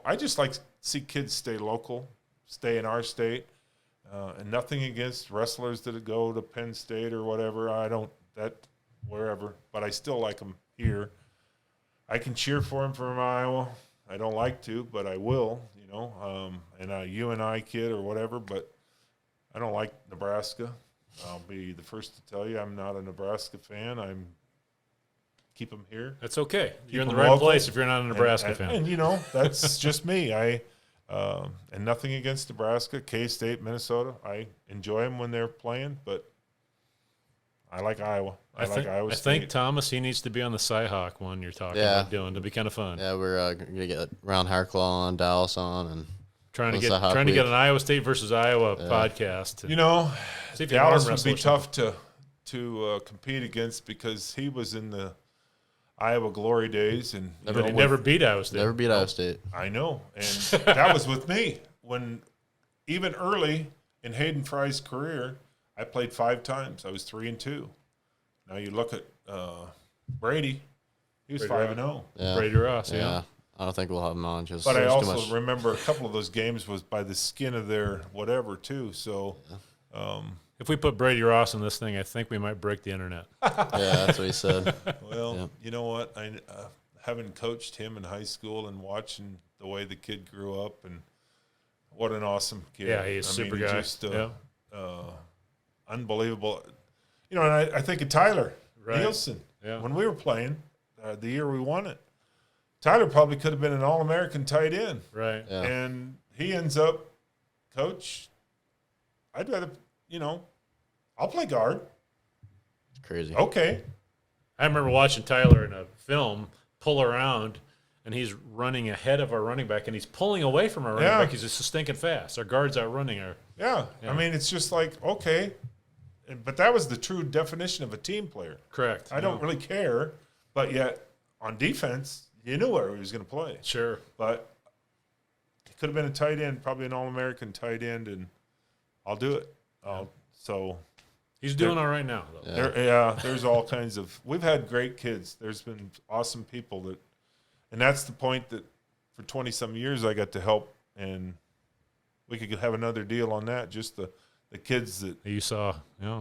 [SPEAKER 1] I just like to see kids stay local, stay in our state, and nothing against wrestlers that go to Penn State or whatever. Wherever, but I still like them here. I can cheer for him from Iowa. I don't like to, but I will, and a UNI kid or whatever, but I don't like Nebraska. I'll be the first to tell you I'm not a Nebraska fan. Keep them here.
[SPEAKER 2] That's okay. You're in the
[SPEAKER 1] them
[SPEAKER 2] right
[SPEAKER 1] local.
[SPEAKER 2] place if you're not a Nebraska fan.
[SPEAKER 1] And that's just me. And nothing against Nebraska, K-State, Minnesota. I enjoy them when they're playing, but I like Iowa. I like Iowa State.
[SPEAKER 2] I think, Thomas, he needs to be on the Cyhawk one you're talking about doing. It'll be kind of fun.
[SPEAKER 3] Yeah, we're gonna get Ron Harklaw on, Dallas on, and
[SPEAKER 2] Trying to
[SPEAKER 3] those
[SPEAKER 2] get
[SPEAKER 3] Cyhawk
[SPEAKER 2] an
[SPEAKER 3] week.
[SPEAKER 2] Iowa State versus Iowa podcast.
[SPEAKER 1] See if you can Dallas
[SPEAKER 2] arm
[SPEAKER 1] would be
[SPEAKER 2] wrestle
[SPEAKER 1] tough to compete against because he was in the Iowa glory days and
[SPEAKER 2] But he never beat Iowa State.
[SPEAKER 3] never beat Iowa State.
[SPEAKER 1] I know, and that was with me when even early in Hayden Fry's career, I played 5 times. I was 3-2. Now you look at Brady; he was 5-0.
[SPEAKER 3] Yeah.
[SPEAKER 2] Brady Ross,
[SPEAKER 3] Yeah. I don't think we'll have him on. Just
[SPEAKER 1] But I
[SPEAKER 3] there's too
[SPEAKER 1] also
[SPEAKER 3] much-
[SPEAKER 1] remember a couple of those games was by the skin of their whatever too. So.
[SPEAKER 2] If we put Brady Ross in this thing, I think we might break the internet.
[SPEAKER 3] yeah, that's what he said.
[SPEAKER 1] Well,
[SPEAKER 3] Yeah.
[SPEAKER 1] you know what? I having coached him in high school and watching the way the kid grew up, and what an awesome kid!
[SPEAKER 2] Yeah, he's a super guy.
[SPEAKER 1] Just unbelievable. And I think of Tyler Nielsen.
[SPEAKER 2] Yeah.
[SPEAKER 1] When we were playing, the year we won it, Tyler probably could have been an All-American tight end,
[SPEAKER 2] Right.
[SPEAKER 3] Yeah.
[SPEAKER 1] and he ends up, Coach. I'd rather, I'll play guard.
[SPEAKER 3] Crazy.
[SPEAKER 1] Okay.
[SPEAKER 2] I remember watching Tyler in a film pull around, and he's running ahead of our running back, and he's pulling away from our running
[SPEAKER 1] Yeah.
[SPEAKER 2] back. He's just stinking fast. Our guard's outrunning our.
[SPEAKER 1] Yeah.
[SPEAKER 2] Yeah.
[SPEAKER 1] I mean, it's just like, okay. But that was the true definition of a team player.
[SPEAKER 2] Correct.
[SPEAKER 1] I don't really care, but yet on defense, you knew where he was going to play.
[SPEAKER 2] Sure.
[SPEAKER 1] But he could have been a tight end, probably an All-American tight end, and I'll do it. So
[SPEAKER 2] He's doing all right now, though.
[SPEAKER 3] Yeah.
[SPEAKER 1] there's all kinds of – we've had great kids. There's been awesome people that – and that's the point that for 20-some years I got to help, and we could have another deal on that, just the kids that
[SPEAKER 2] You saw,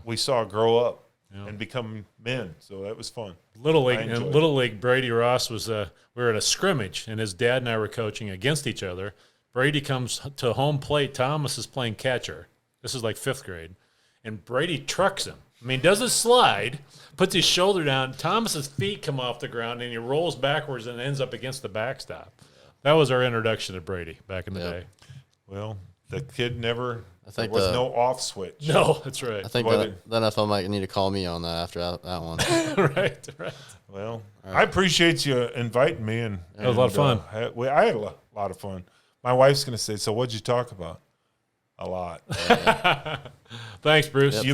[SPEAKER 1] we saw grow up
[SPEAKER 2] Yeah.
[SPEAKER 1] and become men. So that was fun.
[SPEAKER 2] Little League.
[SPEAKER 1] I enjoyed it.
[SPEAKER 2] Little League, Brady Ross was we were at a scrimmage, and his dad and I were coaching against each other. Brady comes to home plate. Thomas is playing catcher. This is like 5th grade. And Brady trucks him. I mean, doesn't slide, puts his shoulder down. Thomas's feet come off the ground, and he rolls backwards and ends up against the backstop. That was our introduction to Brady back in the day.
[SPEAKER 1] Well, the kid never – there
[SPEAKER 3] think
[SPEAKER 1] was
[SPEAKER 3] the-
[SPEAKER 1] no off switch.
[SPEAKER 2] No, that's right.
[SPEAKER 3] I think
[SPEAKER 1] Whether-
[SPEAKER 3] the NFL might need to call me on that after that one.
[SPEAKER 2] right.
[SPEAKER 1] Well, I appreciate you inviting me. And
[SPEAKER 2] That was a lot of fun.
[SPEAKER 1] I had a lot of fun. My wife's going to say, so what'd you talk about? A lot.
[SPEAKER 2] Thanks, Bruce.
[SPEAKER 3] Yep.
[SPEAKER 1] You